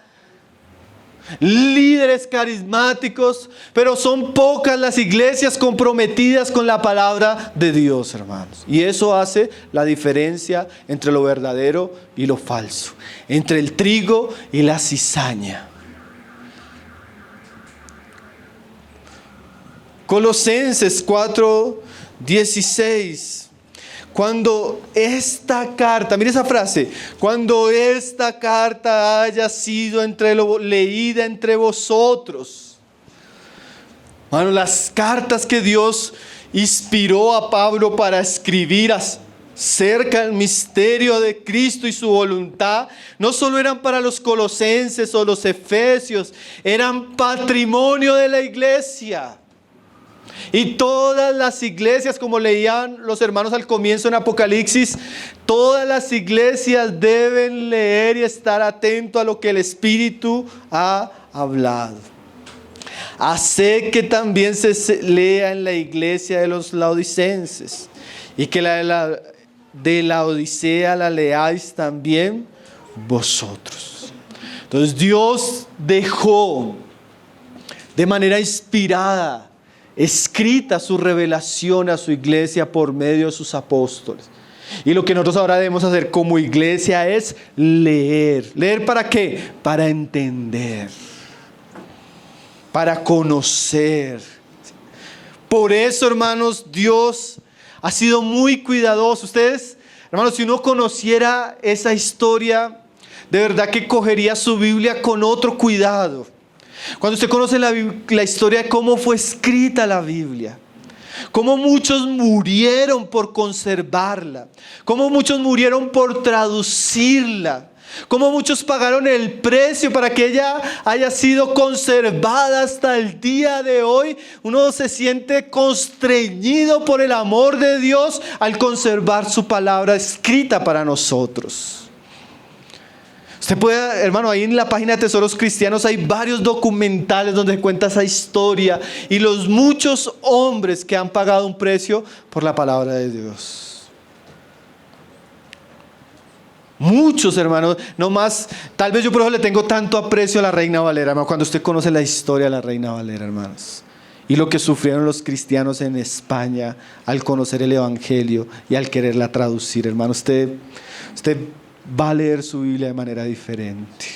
Speaker 1: líderes carismáticos, pero son pocas las iglesias comprometidas con la palabra de Dios, hermanos. Y eso hace la diferencia entre lo verdadero y lo falso, entre el trigo y la cizaña. Colosenses 4:16. Cuando esta carta, mire esa frase, cuando esta carta haya sido leída entre vosotros. Bueno, las cartas que Dios inspiró a Pablo para escribir acerca del misterio de Cristo y su voluntad, no solo eran para los colosenses o los efesios, eran patrimonio de la iglesia. Y todas las iglesias, como leían los hermanos al comienzo en Apocalipsis, todas las iglesias deben leer y estar atentos a lo que el Espíritu ha hablado. Haced que también se lea en la iglesia de los laodicenses, y que la de la Odisea la leáis también vosotros. Entonces Dios dejó de manera inspirada, escrita, su revelación a su iglesia por medio de sus apóstoles. Y lo que nosotros ahora debemos hacer como iglesia es leer. ¿Leer para qué? Para entender, para conocer. Por eso, hermanos, Dios ha sido muy cuidadoso. Ustedes, hermanos, si uno conociera esa historia, de verdad que cogería su Biblia con otro cuidado. Cuando usted conoce la historia de cómo fue escrita la Biblia, cómo muchos murieron por conservarla, cómo muchos murieron por traducirla, cómo muchos pagaron el precio para que ella haya sido conservada hasta el día de hoy, uno se siente constreñido por el amor de Dios al conservar su palabra escrita para nosotros. Usted puede, hermano, ahí en la página de Tesoros Cristianos hay varios documentales donde se cuenta esa historia y los muchos hombres que han pagado un precio por la palabra de Dios. Muchos, hermanos, no más, tal vez yo por eso le tengo tanto aprecio a la Reina Valera, hermano, cuando usted conoce la historia de la Reina Valera, hermanos, y lo que sufrieron los cristianos en España al conocer el Evangelio y al quererla traducir, hermano, usted va a leer su Biblia de manera diferente.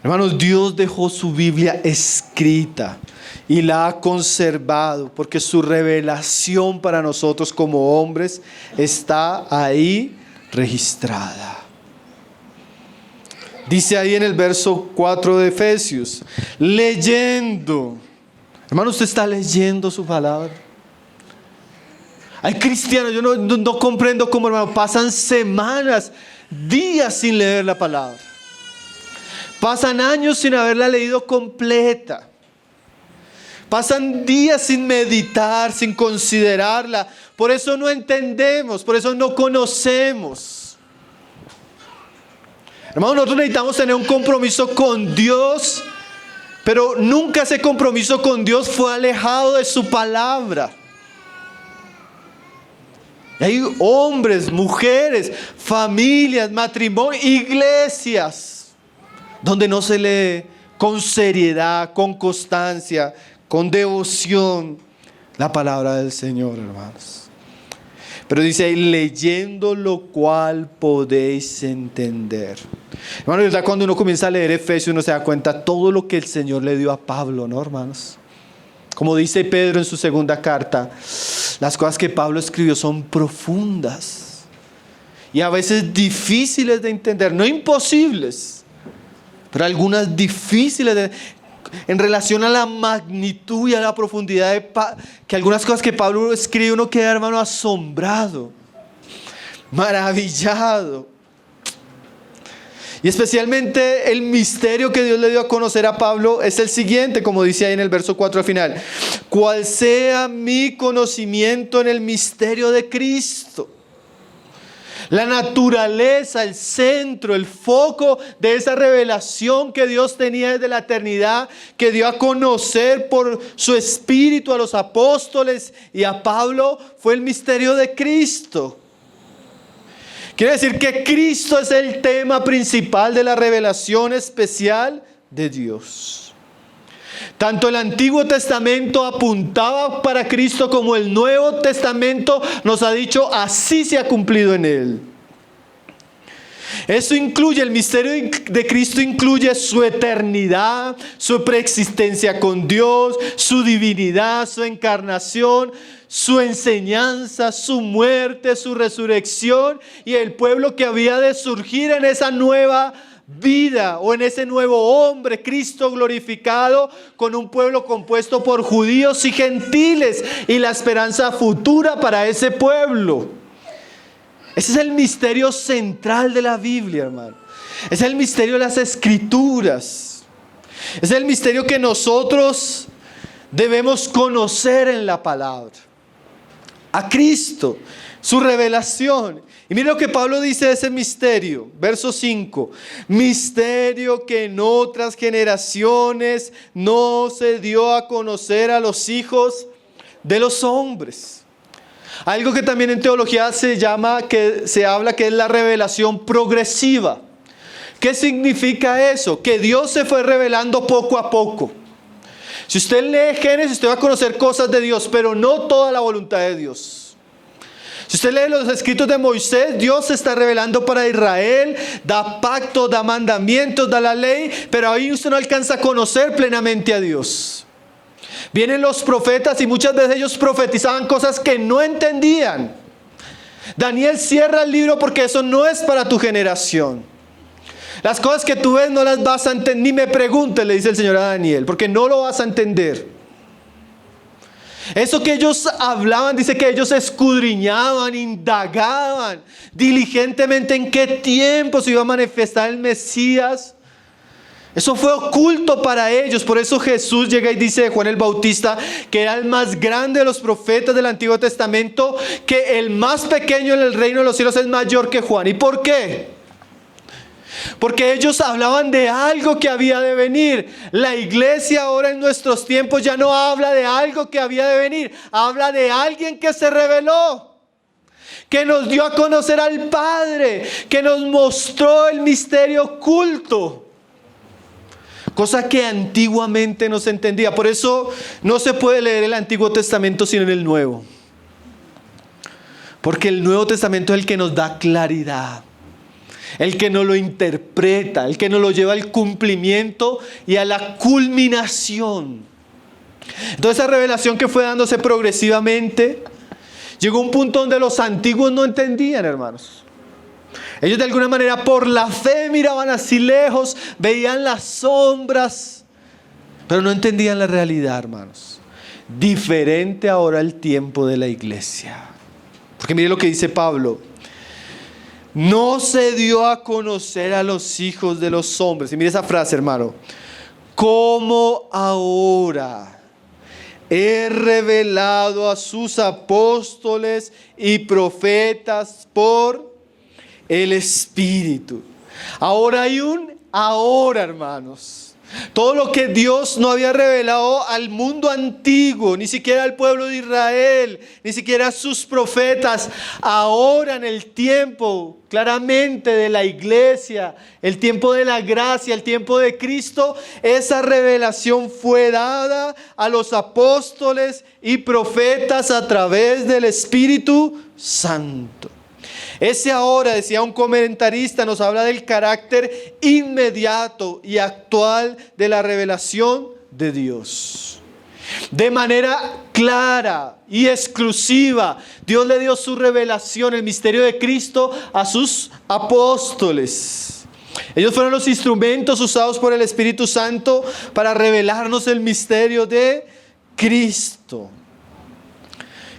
Speaker 1: Hermanos, Dios dejó su Biblia escrita y la ha conservado porque su revelación para nosotros como hombres está ahí registrada. Dice ahí en el verso 4 de Efesios, leyendo. Hermano, ¿usted está leyendo su palabra? Hay cristianos, yo no comprendo cómo, hermano, pasan semanas, días sin leer la palabra. Pasan años sin haberla leído completa. Pasan días sin meditar, sin considerarla. Por eso no entendemos, por eso no conocemos. Hermano, nosotros necesitamos tener un compromiso con Dios, pero nunca ese compromiso con Dios fue alejado de su palabra. Hay hombres, mujeres, familias, matrimonios, iglesias, donde no se lee con seriedad, con constancia, con devoción la palabra del Señor, hermanos. Pero dice ahí, leyendo lo cual podéis entender. Hermanos, ¿verdad? Cuando uno comienza a leer Efesios, uno se da cuenta todo lo que el Señor le dio a Pablo, ¿no, hermanos? Como dice Pedro en su segunda carta, las cosas que Pablo escribió son profundas y a veces difíciles de entender, no imposibles, pero algunas difíciles en relación a la magnitud y a la profundidad que algunas cosas que Pablo escribe, uno queda, hermano, asombrado, maravillado. Y especialmente el misterio que Dios le dio a conocer a Pablo es el siguiente, como dice ahí en el verso 4 al final. Cual sea mi conocimiento en el misterio de Cristo. La naturaleza, el centro, el foco de esa revelación que Dios tenía desde la eternidad, que dio a conocer por su Espíritu a los apóstoles y a Pablo, fue el misterio de Cristo. Quiere decir que Cristo es el tema principal de la revelación especial de Dios. Tanto el Antiguo Testamento apuntaba para Cristo como el Nuevo Testamento nos ha dicho así se ha cumplido en Él. Eso incluye, el misterio de Cristo incluye su eternidad, su preexistencia con Dios, su divinidad, su encarnación, su enseñanza, su muerte, su resurrección y el pueblo que había de surgir en esa nueva vida o en ese nuevo hombre, Cristo glorificado, con un pueblo compuesto por judíos y gentiles y la esperanza futura para ese pueblo. Ese es el misterio central de la Biblia, hermano. Ese es el misterio de las Escrituras. Ese es el misterio que nosotros Debemos conocer en la palabra a Cristo, su revelación. Y mire lo que Pablo dice de ese misterio, verso 5. Misterio que en otras generaciones no se dio a conocer a los hijos de los hombres. Algo que también en teología se habla que es la revelación progresiva. ¿Qué significa eso? Que Dios se fue revelando poco a poco. Si usted lee Génesis, usted va a conocer cosas de Dios, pero no toda la voluntad de Dios. Si usted lee los escritos de Moisés, Dios se está revelando para Israel, da pactos, da mandamientos, da la ley, pero ahí usted no alcanza a conocer plenamente a Dios. Vienen los profetas y muchas veces ellos profetizaban cosas que no entendían. Daniel cierra el libro porque eso no es para tu generación. Las cosas que tú ves no las vas a entender, ni me preguntes, le dice el Señor a Daniel, porque no lo vas a entender. Eso que ellos hablaban, dice que ellos escudriñaban, indagaban diligentemente en qué tiempo se iba a manifestar el Mesías. Eso fue oculto para ellos. Por eso Jesús llega y dice de Juan el Bautista que era el más grande de los profetas del Antiguo Testamento, que el más pequeño en el reino de los cielos es mayor que Juan. ¿Y por qué? Porque ellos hablaban de algo que había de venir. La iglesia ahora en nuestros tiempos ya no habla de algo que había de venir. Habla de alguien que se reveló, que nos dio a conocer al Padre, que nos mostró el misterio oculto. Cosa que antiguamente no se entendía. Por eso no se puede leer el Antiguo Testamento sino en el Nuevo. Porque el Nuevo Testamento es el que nos da claridad, el que nos lo interpreta, el que nos lo lleva al cumplimiento y a la culminación. Entonces esa revelación que fue dándose progresivamente, llegó a un punto donde los antiguos no entendían, hermanos. Ellos de alguna manera por la fe miraban así lejos, veían las sombras, pero no entendían la realidad, hermanos. Diferente ahora el tiempo de la iglesia. Porque mire lo que dice Pablo. No se dio a conocer a los hijos de los hombres. Y mire esa frase, hermano. Como ahora he revelado a sus apóstoles y profetas por el Espíritu. Ahora hay un ahora, hermanos. Todo lo que Dios no había revelado al mundo antiguo, ni siquiera al pueblo de Israel, ni siquiera a sus profetas, ahora en el tiempo claramente de la iglesia, el tiempo de la gracia, el tiempo de Cristo, esa revelación fue dada a los apóstoles y profetas a través del Espíritu Santo. Ese ahora, decía un comentarista, nos habla del carácter inmediato y actual de la revelación de Dios. De manera clara y exclusiva, Dios le dio su revelación, el misterio de Cristo, a sus apóstoles. Ellos fueron los instrumentos usados por el Espíritu Santo para revelarnos el misterio de Cristo.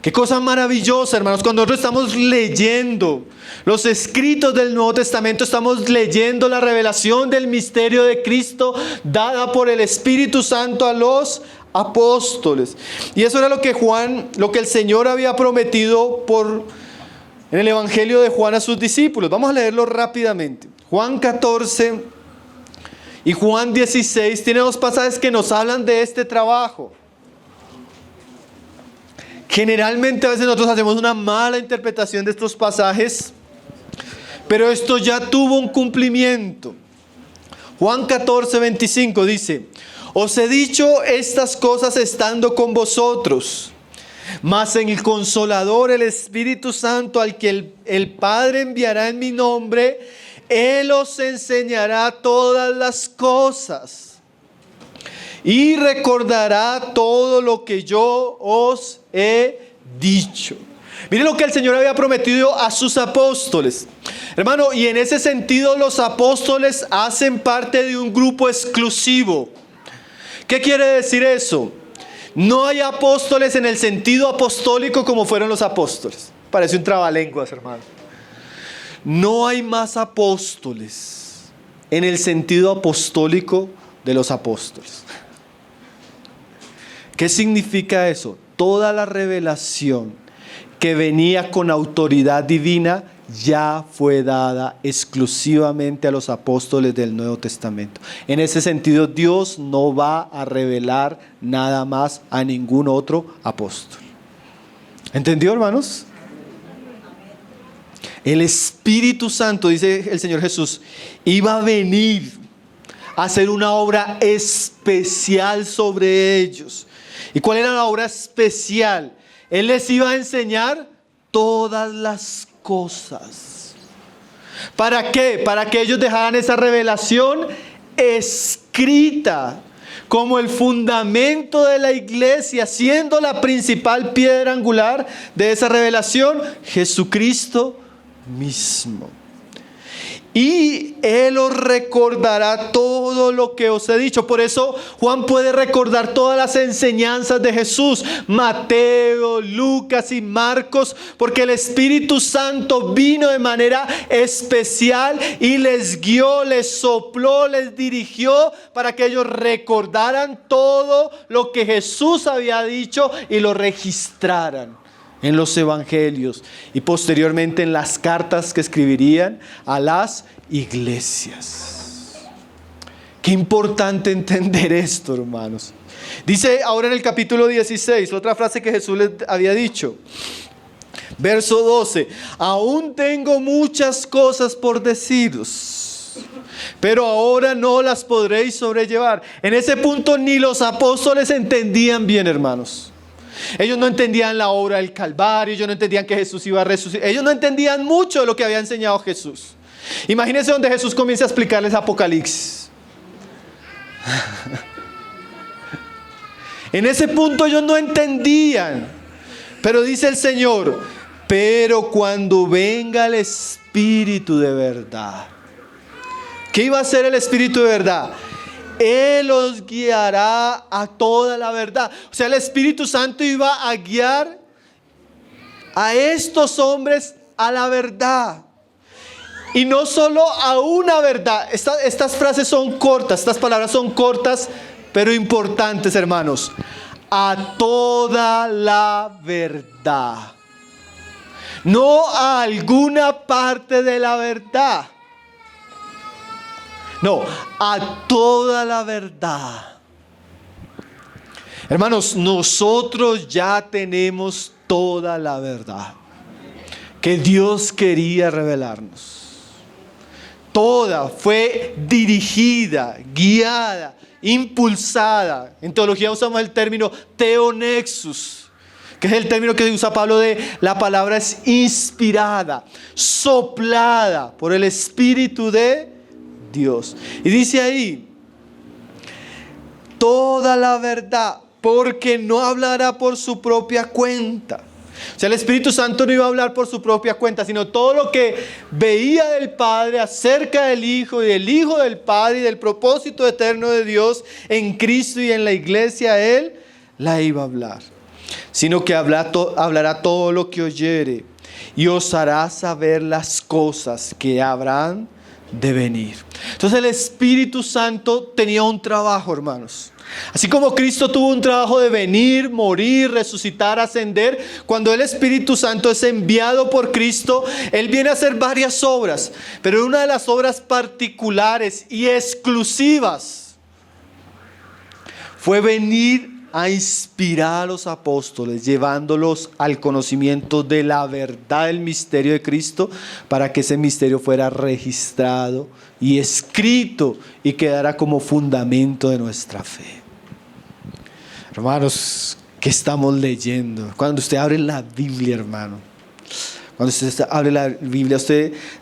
Speaker 1: Qué cosa maravillosa, hermanos, cuando nosotros estamos leyendo los escritos del Nuevo Testamento, estamos leyendo la revelación del misterio de Cristo dada por el Espíritu Santo a los apóstoles. Y eso era lo que el Señor había prometido en el Evangelio de Juan a sus discípulos. Vamos a leerlo rápidamente. Juan 14 y Juan 16 tienen dos pasajes que nos hablan de este trabajo. Generalmente a veces nosotros hacemos una mala interpretación de estos pasajes, pero esto ya tuvo un cumplimiento. Juan 14, 25 dice: os he dicho estas cosas estando con vosotros, mas en el Consolador, el Espíritu Santo, al que el Padre enviará en mi nombre, Él os enseñará todas las cosas y recordará todo lo que yo os he dicho. Miren lo que el Señor había prometido a sus apóstoles, hermano, y en ese sentido los apóstoles hacen parte de un grupo exclusivo. ¿Qué quiere decir eso? No hay apóstoles en el sentido apostólico como fueron los apóstoles. Parece un trabalenguas, hermano. No hay más apóstoles en el sentido apostólico de los apóstoles. ¿Qué significa eso? Toda la revelación que venía con autoridad divina ya fue dada exclusivamente a los apóstoles del Nuevo Testamento. En ese sentido, Dios no va a revelar nada más a ningún otro apóstol. ¿Entendió, hermanos? El Espíritu Santo, dice el Señor Jesús, iba a venir a hacer una obra especial sobre ellos. ¿Y cuál era la obra especial? Él les iba a enseñar todas las cosas. ¿Para qué? Para que ellos dejaran esa revelación escrita como el fundamento de la iglesia, siendo la principal piedra angular de esa revelación, Jesucristo mismo. Y Él os recordará todo lo que os he dicho. Por eso Juan puede recordar todas las enseñanzas de Jesús, Mateo, Lucas y Marcos, porque el Espíritu Santo vino de manera especial y les guió, les sopló, les dirigió para que ellos recordaran todo lo que Jesús había dicho y lo registraran en los evangelios y posteriormente en las cartas que escribirían a las iglesias. Qué importante entender esto, hermanos. Dice ahora en el capítulo 16, otra frase que Jesús les había dicho. Verso 12, aún tengo muchas cosas por deciros, pero ahora no las podréis sobrellevar. En ese punto ni los apóstoles entendían bien, hermanos. Ellos no entendían la obra del Calvario, ellos no entendían que Jesús iba a resucitar, ellos no entendían mucho de lo que había enseñado Jesús. Imagínense donde Jesús comienza a explicarles Apocalipsis. En ese punto ellos no entendían, pero dice el Señor, pero cuando venga el Espíritu de verdad. ¿Qué iba a hacer el Espíritu de verdad? Él os guiará a toda la verdad. O sea, el Espíritu Santo iba a guiar a estos hombres a la verdad. Y no solo a una verdad. Estas frases son cortas, estas palabras son cortas, pero importantes, hermanos. A toda la verdad. No a alguna parte de la verdad. No, a toda la verdad. Hermanos, nosotros ya tenemos toda la verdad que Dios quería revelarnos. Toda fue dirigida, guiada, impulsada. En teología usamos el término theonexus, que es el término que usa Pablo de la palabra es inspirada, soplada por el Espíritu de Dios. Y dice ahí, toda la verdad, porque no hablará por su propia cuenta. O sea, el Espíritu Santo no iba a hablar por su propia cuenta, sino todo lo que veía del Padre acerca del Hijo y del Hijo del Padre y del propósito eterno de Dios en Cristo y en la iglesia, Él la iba a hablar. Sino que hablará todo lo que oyere y os hará saber las cosas que habrán de venir. Entonces el Espíritu Santo tenía un trabajo, hermanos. Así como Cristo tuvo un trabajo de venir, morir, resucitar, ascender, cuando el Espíritu Santo es enviado por Cristo, Él viene a hacer varias obras, pero una de las obras particulares y exclusivas fue venir a inspirar a los apóstoles, llevándolos al conocimiento de la verdad del misterio de Cristo, para que ese misterio fuera registrado y escrito y quedara como fundamento de nuestra fe. Hermanos, ¿qué estamos leyendo? Cuando usted abre la Biblia, hermano, cuando usted abre la Biblia,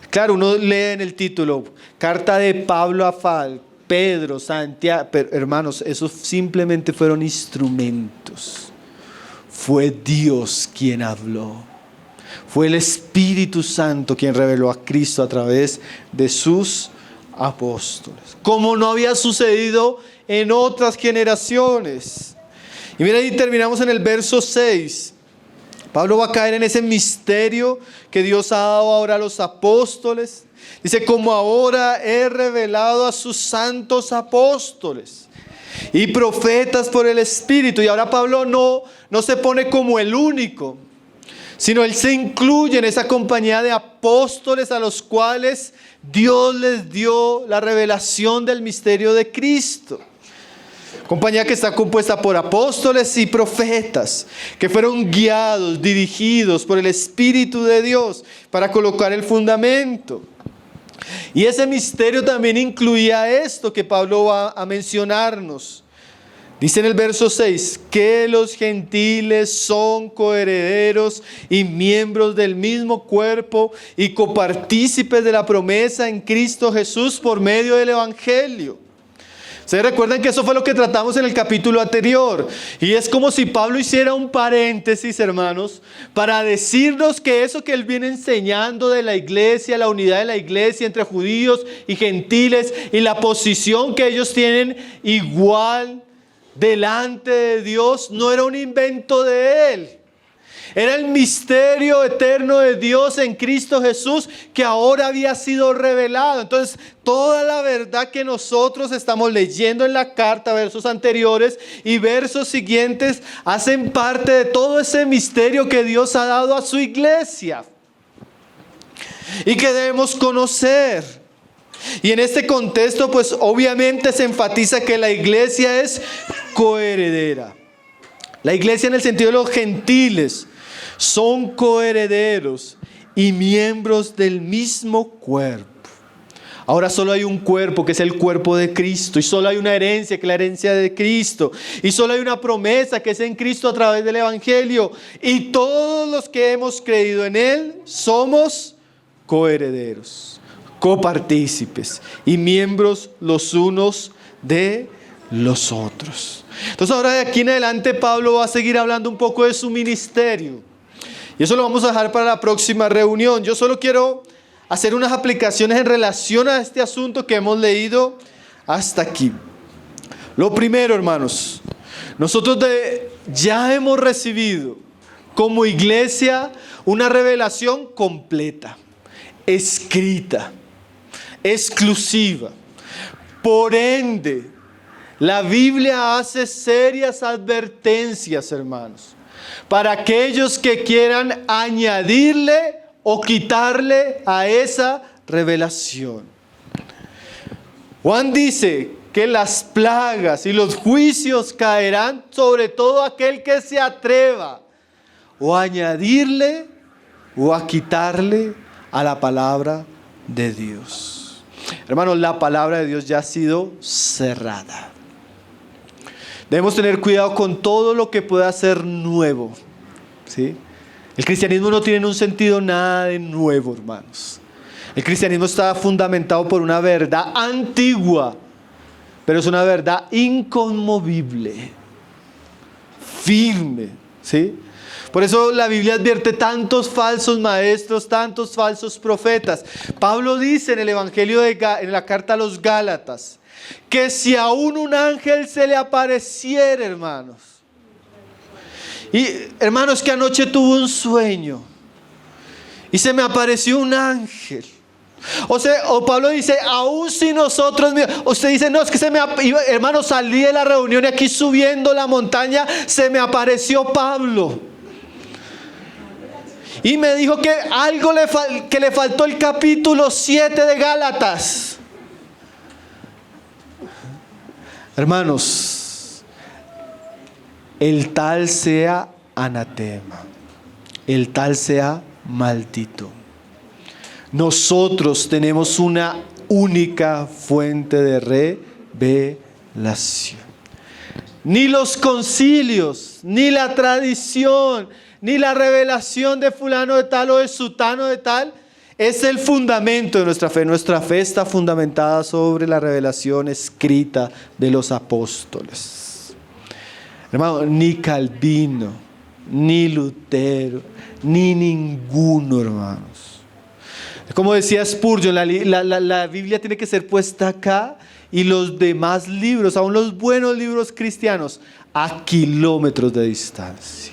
Speaker 1: claro, uno lee en el título, carta de Pablo a Pedro, Santiago, pero hermanos, esos simplemente fueron instrumentos. Fue Dios quien habló. Fue el Espíritu Santo quien reveló a Cristo a través de sus apóstoles, como no había sucedido en otras generaciones. Y mira, ahí terminamos en el verso 6. Pablo va a caer en ese misterio que Dios ha dado ahora a los apóstoles. Dice, como ahora he revelado a sus santos apóstoles. y profetas por el Espíritu. Y ahora Pablo no se pone como el único, sino él se incluye en esa compañía de apóstoles a los cuales Dios les dio la revelación del misterio de Cristo. Compañía que está compuesta por apóstoles y profetas, que fueron guiados, dirigidos por el Espíritu de Dios para colocar el fundamento. Y ese misterio también incluía esto que Pablo va a mencionarnos. Dice en el verso 6, que los gentiles son coherederos y miembros del mismo cuerpo y copartícipes de la promesa en Cristo Jesús por medio del Evangelio. Ustedes recuerdan que eso fue lo que tratamos en el capítulo anterior. Y es como si Pablo hiciera un paréntesis, hermanos, para decirnos que eso que él viene enseñando de la iglesia, la unidad de la iglesia entre judíos y gentiles y la posición que ellos tienen igual delante de Dios, no era un invento de él. Era el misterio eterno de Dios en Cristo Jesús que ahora había sido revelado. Entonces, toda la verdad que nosotros estamos leyendo en la carta, versos anteriores y versos siguientes, hacen parte de todo ese misterio que Dios ha dado a su iglesia y que debemos conocer. Y en este contexto, pues obviamente se enfatiza que la iglesia es coheredera. La iglesia en el sentido de los gentiles son coherederos y miembros del mismo cuerpo. Ahora solo hay un cuerpo, que es el cuerpo de Cristo, y solo hay una herencia, que es la herencia de Cristo, y solo hay una promesa, que es en Cristo a través del Evangelio, y todos los que hemos creído en Él somos coherederos, copartícipes y miembros los unos de los otros. Entonces ahora de aquí en adelante Pablo va a seguir hablando un poco de su ministerio. Y eso lo vamos a dejar para la próxima reunión. Yo solo quiero hacer unas aplicaciones en relación a este asunto que hemos leído hasta aquí. Lo primero, hermanos, nosotros ya hemos recibido como iglesia una revelación completa, escrita, exclusiva. Por ende, la Biblia hace serias advertencias, hermanos, para aquellos que quieran añadirle o quitarle a esa revelación. Juan dice que las plagas y los juicios caerán sobre todo aquel que se atreva o a añadirle o a quitarle a la palabra de Dios. Hermanos, la palabra de Dios ya ha sido cerrada. Debemos tener cuidado con todo lo que pueda ser nuevo, ¿sí? El cristianismo no tiene un sentido nada de nuevo, hermanos. El cristianismo está fundamentado por una verdad antigua, pero es una verdad inconmovible, firme, ¿sí? Por eso la Biblia advierte tantos falsos maestros, tantos falsos profetas. Pablo dice en el Evangelio en la carta a los Gálatas, que si aún un ángel se le apareciera, hermanos. Y hermanos, que anoche tuve un sueño y se me apareció un ángel. O Pablo dice, aún si nosotros, usted dice, no, es que hermano, salí de la reunión y aquí subiendo la montaña se me apareció Pablo. Y me dijo que algo que le faltó el capítulo 7 de Gálatas. Hermanos, el tal sea anatema, el tal sea maldito. Nosotros tenemos una única fuente de revelación. Ni los concilios, ni la tradición, ni la revelación de fulano de tal o de sutano de tal es el fundamento de nuestra fe. Nuestra fe está fundamentada sobre la revelación escrita de los apóstoles. Hermano, ni Calvino, ni Lutero, ni ninguno, hermanos. Como decía Spurgeon, la Biblia tiene que ser puesta acá y los demás libros, aún los buenos libros cristianos, a kilómetros de distancia.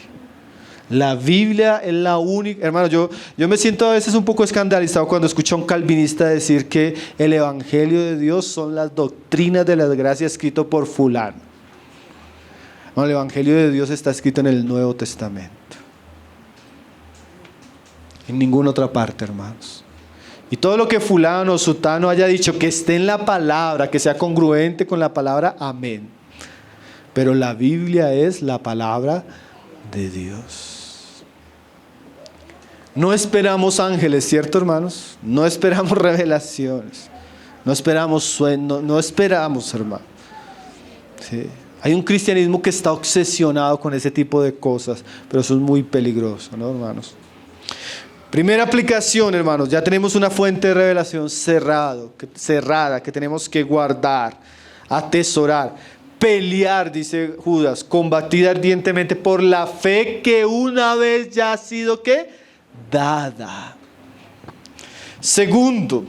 Speaker 1: La Biblia es la única. Hermano, yo me siento a veces un poco escandalizado cuando escucho a un calvinista decir que el Evangelio de Dios son las doctrinas de la gracia escrito por fulano. No, el Evangelio de Dios está escrito en el Nuevo Testamento. En ninguna otra parte, hermanos. Y todo lo que fulano o sutano haya dicho, que esté en la palabra, que sea congruente con la palabra, amén. Pero la Biblia es la palabra de Dios. No esperamos ángeles, ¿cierto, hermanos? No esperamos revelaciones. No esperamos sueños, no esperamos, hermano. Sí. Hay un cristianismo que está obsesionado con ese tipo de cosas, pero eso es muy peligroso, ¿no, hermanos? Primera aplicación, hermanos, ya tenemos una fuente de revelación cerrada, que tenemos que guardar, atesorar, pelear, dice Judas, combatir ardientemente por la fe que una vez ya ha sido, ¿qué? Dada. Segundo,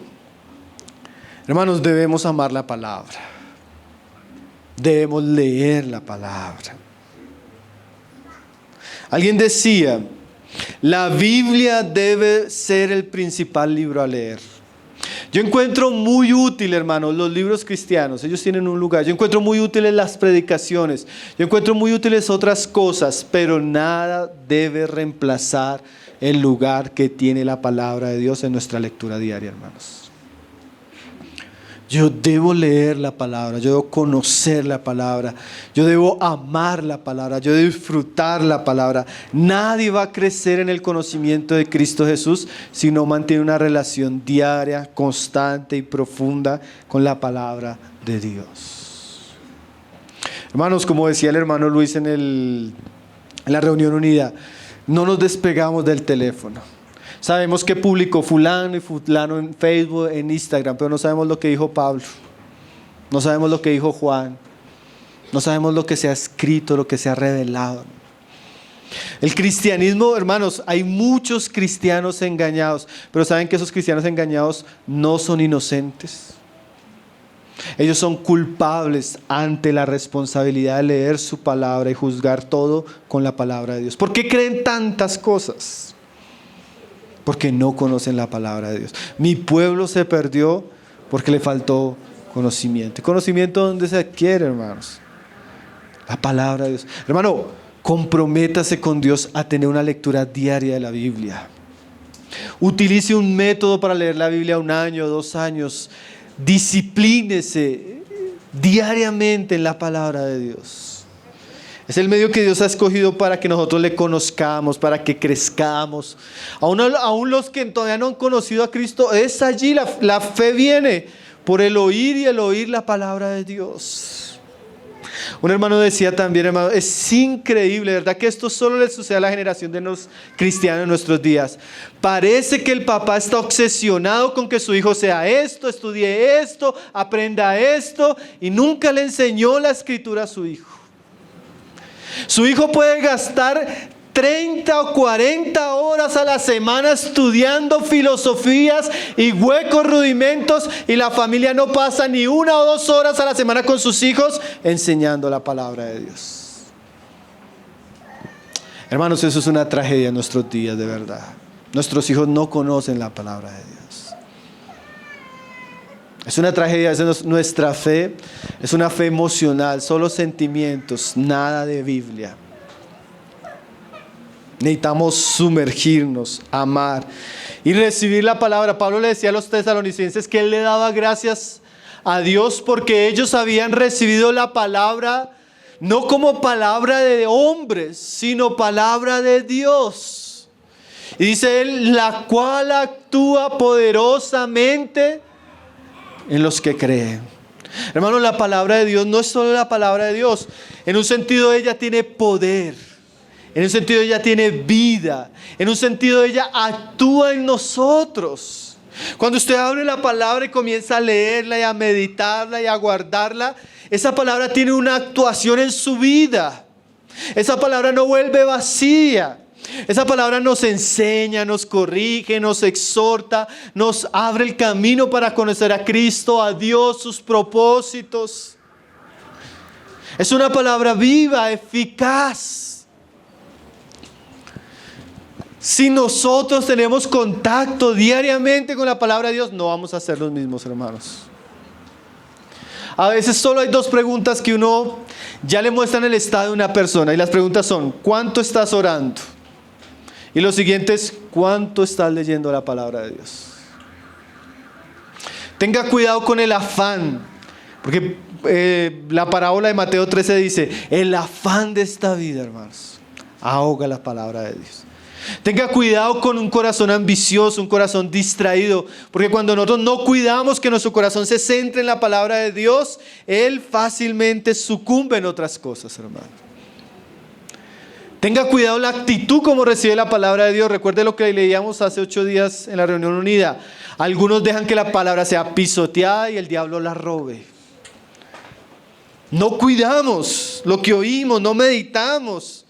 Speaker 1: hermanos, debemos amar la palabra. Debemos leer la palabra. Alguien decía, la Biblia debe ser el principal libro a leer. Yo encuentro muy útil, hermanos, los libros cristianos. Ellos tienen un lugar. Yo encuentro muy útiles las predicaciones. Yo encuentro muy útiles otras cosas, pero nada debe reemplazar el lugar que tiene la palabra de Dios en nuestra lectura diaria, hermanos. Yo debo leer la palabra, yo debo conocer la palabra, yo debo amar la palabra, yo debo disfrutar la palabra. Nadie va a crecer en el conocimiento de Cristo Jesús si no mantiene una relación diaria, constante y profunda con la palabra de Dios. Hermanos, como decía el hermano Luis en la reunión unida, no nos despegamos del teléfono. Sabemos que publicó fulano y fulano en Facebook, en Instagram, pero no sabemos lo que dijo Pablo. No sabemos lo que dijo Juan. No sabemos lo que se ha escrito, lo que se ha revelado. El cristianismo, hermanos, hay muchos cristianos engañados, pero saben que esos cristianos engañados no son inocentes. Ellos son culpables ante la responsabilidad de leer su palabra y juzgar todo con la palabra de Dios. ¿Por qué creen tantas cosas? Porque no conocen la palabra de Dios. Mi pueblo se perdió porque le faltó conocimiento. ¿Conocimiento dónde se adquiere, hermanos? La palabra de Dios. Hermano, comprométase con Dios a tener una lectura diaria de la Biblia. Utilice un método para leer la Biblia 1 año, 2 años. Disciplínese diariamente en la palabra de Dios. Es el medio que Dios ha escogido para que nosotros le conozcamos, para que crezcamos. Aún los que todavía no han conocido a Cristo, es allí, la fe viene por el oír y el oír la palabra de Dios. Un hermano decía también, hermano, es increíble, ¿verdad? Que esto solo le sucede a la generación de los cristianos en nuestros días. Parece que el papá está obsesionado con que su hijo sea esto, estudie esto, aprenda esto, y nunca le enseñó la escritura a su hijo. Su hijo puede gastar 30 o 40 horas a la semana estudiando filosofías y huecos rudimentos, y la familia no pasa ni 1 o 2 horas a la semana con sus hijos enseñando la palabra de Dios. Hermanos, eso es una tragedia en nuestros días, de verdad. Nuestros hijos no conocen la palabra de Dios. Es una tragedia, es nuestra fe, es una fe emocional, solo sentimientos, nada de Biblia. Necesitamos sumergirnos, amar y recibir la palabra. Pablo le decía a los tesalonicenses que él le daba gracias a Dios porque ellos habían recibido la palabra no como palabra de hombres, sino palabra de Dios. Y dice él, la cual actúa poderosamente en los que creen. Hermano, la palabra de Dios no es solo la palabra de Dios. En un sentido ella tiene poder. En un sentido ella tiene vida. En un sentido ella actúa en nosotros. Cuando usted abre la palabra y comienza a leerla y a meditarla y a guardarla, esa palabra tiene una actuación en su vida. Esa palabra no vuelve vacía. Esa palabra nos enseña, nos corrige, nos exhorta, nos abre el camino para conocer a Cristo, a Dios, sus propósitos. Es una palabra viva, eficaz. Si nosotros tenemos contacto diariamente con la palabra de Dios, no vamos a ser los mismos, hermanos. A veces solo hay dos preguntas que uno ya le muestran el estado de una persona. Y las preguntas son: ¿cuánto estás orando? Y lo siguiente es: ¿cuánto estás leyendo la palabra de Dios? Tenga cuidado con el afán. Porque la parábola de Mateo 13 dice: el afán de esta vida, hermanos, ahoga la palabra de Dios. Tenga cuidado con un corazón ambicioso, un corazón distraído, porque cuando nosotros no cuidamos que nuestro corazón se centre en la palabra de Dios, él fácilmente sucumbe en otras cosas, hermano. Tenga cuidado la actitud como recibe la palabra de Dios. Recuerde lo que leíamos hace 8 días en la reunión unida. Algunos dejan que la palabra sea pisoteada y el diablo la robe. No cuidamos lo que oímos, no meditamos.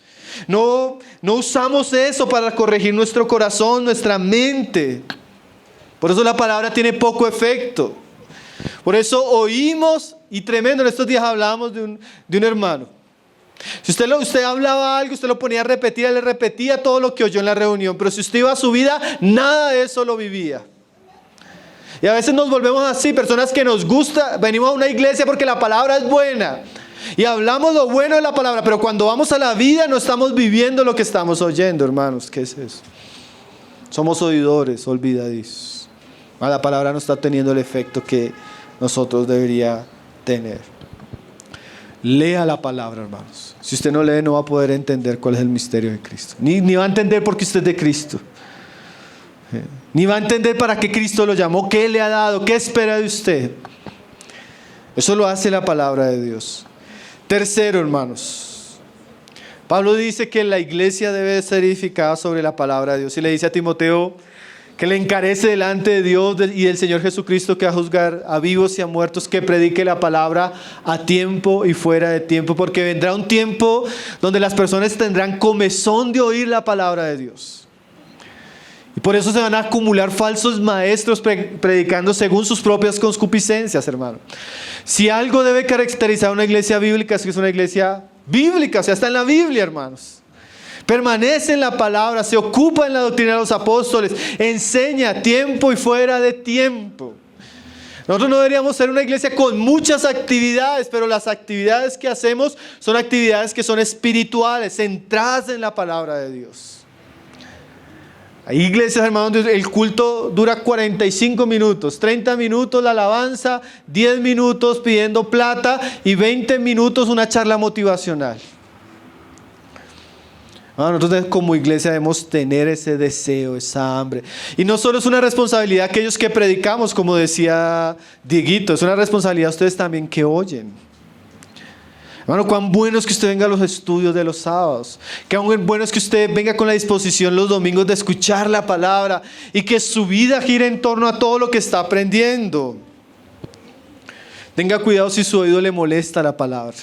Speaker 1: No usamos eso para corregir nuestro corazón, nuestra mente. Por eso la palabra tiene poco efecto. Por eso oímos, y tremendo, en estos días hablábamos de un hermano. Si usted hablaba algo, usted lo ponía a repetir, él le repetía todo lo que oyó en la reunión. Pero si usted iba a su vida, nada de eso lo vivía. Y a veces nos volvemos así, personas que nos gusta, venimos a una iglesia porque la palabra es buena. Y hablamos lo bueno de la palabra, pero cuando vamos a la vida no estamos viviendo lo que estamos oyendo, hermanos. ¿Qué es eso? Somos oidores olvidadizos. La palabra no está teniendo el efecto que nosotros debería tener. Lea la palabra, hermanos. Si usted no lee, no va a poder entender cuál es el misterio de Cristo. Ni va a entender por qué usted es de Cristo. Ni va a entender para qué Cristo lo llamó, qué le ha dado, qué espera de usted. Eso lo hace la palabra de Dios. Tercero, hermanos, Pablo dice que la iglesia debe ser edificada sobre la palabra de Dios. Y le dice a Timoteo que le encarece delante de Dios y del Señor Jesucristo, que va a juzgar a vivos y a muertos, que predique la palabra a tiempo y fuera de tiempo. Porque vendrá un tiempo donde las personas tendrán comezón de oír la palabra de Dios. Y por eso se van a acumular falsos maestros predicando según sus propias concupiscencias, hermano. Si algo debe caracterizar a una iglesia bíblica, es que es una iglesia bíblica, o sea, está en la Biblia, hermanos. Permanece en la palabra, se ocupa en la doctrina de los apóstoles, enseña a tiempo y fuera de tiempo. Nosotros no deberíamos ser una iglesia con muchas actividades, pero las actividades que hacemos son actividades que son espirituales, centradas en la palabra de Dios. Hay iglesias, hermanos, donde el culto dura 45 minutos, 30 minutos la alabanza, 10 minutos pidiendo plata y 20 minutos una charla motivacional. Nosotros como iglesia debemos tener ese deseo, esa hambre. Y no solo es una responsabilidad aquellos que predicamos, como decía Dieguito, es una responsabilidad ustedes también que oyen. Hermano, cuán bueno es que usted venga a los estudios de los sábados. Cuán bueno es que usted venga con la disposición los domingos de escuchar la palabra y que su vida gire en torno a todo lo que está aprendiendo. Tenga cuidado si su oído le molesta la palabra.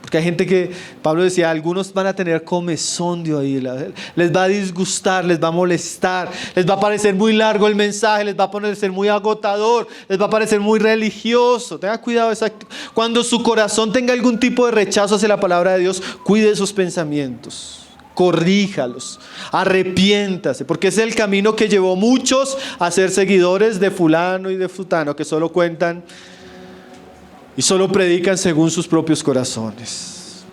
Speaker 1: Porque hay gente que, Pablo decía, algunos van a tener comezón de oírla. Les va a disgustar, les va a molestar, les va a parecer muy largo el mensaje, les va a parecer muy agotador, les va a parecer muy religioso. Tenga cuidado. Cuando su corazón tenga algún tipo de rechazo hacia la palabra de Dios, cuide sus pensamientos, corríjalos, arrepiéntase, porque ese es el camino que llevó muchos a ser seguidores de fulano y de futano, que solo cuentan y solo predican según sus propios corazones.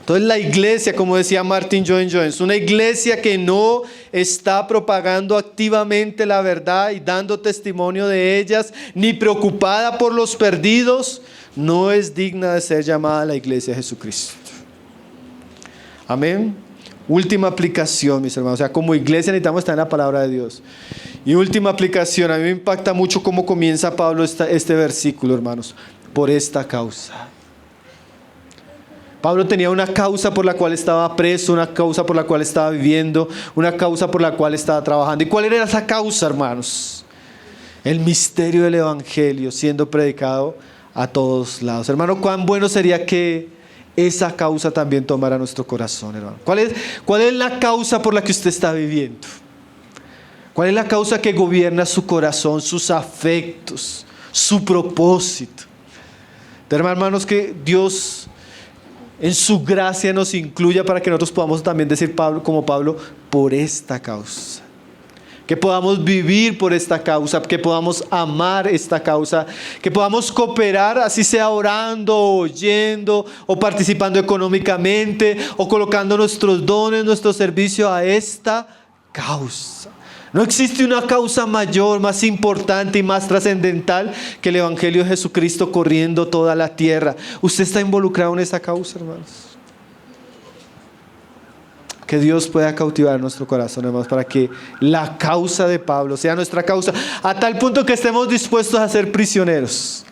Speaker 1: Entonces la iglesia, como decía Martin Lloyd-Jones, una iglesia que no está propagando activamente la verdad y dando testimonio de ellas, ni preocupada por los perdidos, no es digna de ser llamada la iglesia de Jesucristo. Amén. Última aplicación, mis hermanos. O sea, como iglesia necesitamos estar en la palabra de Dios. Y última aplicación, a mí me impacta mucho cómo comienza Pablo este versículo, hermanos. Por esta causa. Pablo tenía una causa por la cual estaba preso, una causa por la cual estaba viviendo, una causa por la cual estaba trabajando. ¿Y cuál era esa causa, hermanos? El misterio del evangelio siendo predicado a todos lados. Hermano, cuán bueno sería que esa causa también tomara nuestro corazón, hermano. ¿Cuál es la causa por la que usted está viviendo? ¿Cuál es la causa que gobierna su corazón, sus afectos, su propósito? Hermanos, que Dios en su gracia nos incluya para que nosotros podamos también decir como Pablo, por esta causa. que podamos vivir por esta causa, que podamos amar esta causa, que podamos cooperar, así sea orando, oyendo o participando económicamente o colocando nuestros dones, nuestro servicio a esta causa. No existe una causa mayor, más importante y más trascendental que el Evangelio de Jesucristo corriendo toda la tierra. ¿Usted está involucrado en esa causa, hermanos? Que Dios pueda cautivar nuestro corazón, hermanos, para que la causa de Pablo sea nuestra causa, a tal punto que estemos dispuestos a ser prisioneros,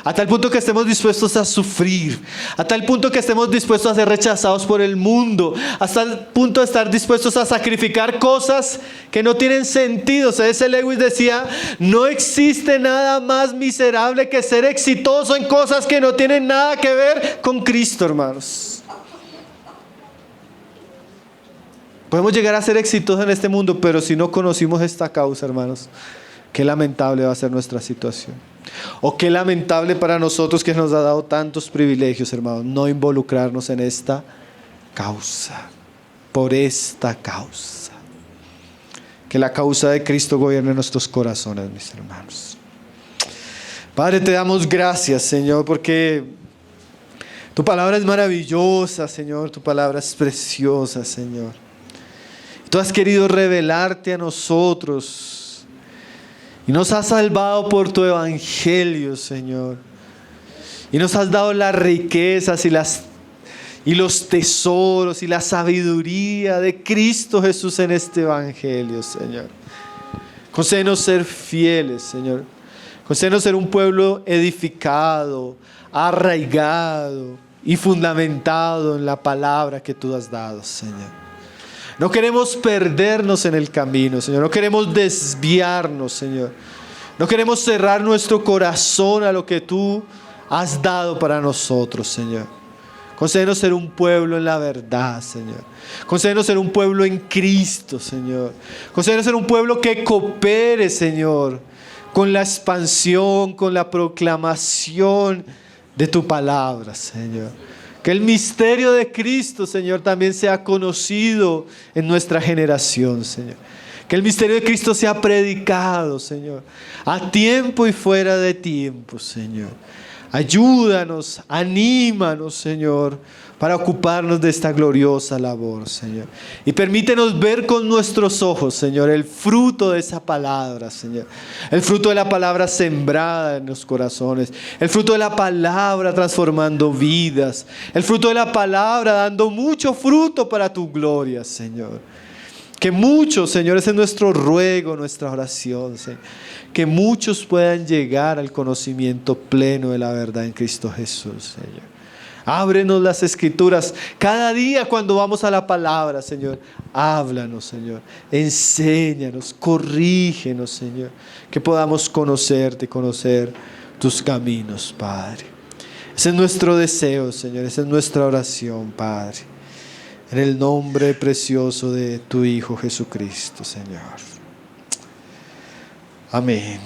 Speaker 1: a tal punto que estemos dispuestos a sufrir, a tal punto que estemos dispuestos a ser rechazados por el mundo, hasta el punto de estar dispuestos a sacrificar cosas que no tienen sentido. O sea, ese Lewis decía, no existe nada más miserable que ser exitoso en cosas que no tienen nada que ver con Cristo, hermanos. Podemos llegar a ser exitosos en este mundo, pero si no conocimos esta causa, hermanos, qué lamentable va a ser nuestra situación. O qué lamentable para nosotros que nos ha dado tantos privilegios, hermanos, no involucrarnos en esta causa, por esta causa. Que la causa de Cristo gobierne nuestros corazones, mis hermanos. Padre, te damos gracias, Señor, porque tu palabra es maravillosa, Señor, tu palabra es preciosa, Señor. Tú has querido revelarte a nosotros y nos has salvado por tu evangelio, Señor. Y nos has dado las riquezas y los tesoros y la sabiduría de Cristo Jesús en este evangelio, Señor. Concédenos ser fieles, Señor. Concédenos ser un pueblo edificado, arraigado y fundamentado en la palabra que tú has dado, Señor. No queremos perdernos en el camino, Señor. No queremos desviarnos, Señor. No queremos cerrar nuestro corazón a lo que tú has dado para nosotros, Señor. Concédenos ser un pueblo en la verdad, Señor. Concédenos ser un pueblo en Cristo, Señor. Concédenos ser un pueblo que coopere, Señor, con la expansión, con la proclamación de tu palabra, Señor. Que el misterio de Cristo, Señor, también sea conocido en nuestra generación, Señor. Que el misterio de Cristo sea predicado, Señor, a tiempo y fuera de tiempo, Señor. Ayúdanos, anímanos, Señor, para ocuparnos de esta gloriosa labor, Señor. Y permítenos ver con nuestros ojos, Señor, el fruto de esa palabra, Señor. El fruto de la palabra sembrada en los corazones. El fruto de la palabra transformando vidas. El fruto de la palabra dando mucho fruto para tu gloria, Señor. Que muchos, Señor, ese es nuestro ruego, nuestra oración, Señor. Que muchos puedan llegar al conocimiento pleno de la verdad en Cristo Jesús, Señor. Ábrenos las Escrituras cada día cuando vamos a la palabra, Señor. Háblanos, Señor. Enséñanos, corrígenos, Señor. Que podamos conocerte, conocer tus caminos, Padre. Ese es nuestro deseo, Señor. Esa es nuestra oración, Padre. En el nombre precioso de tu Hijo Jesucristo, Señor. Amén.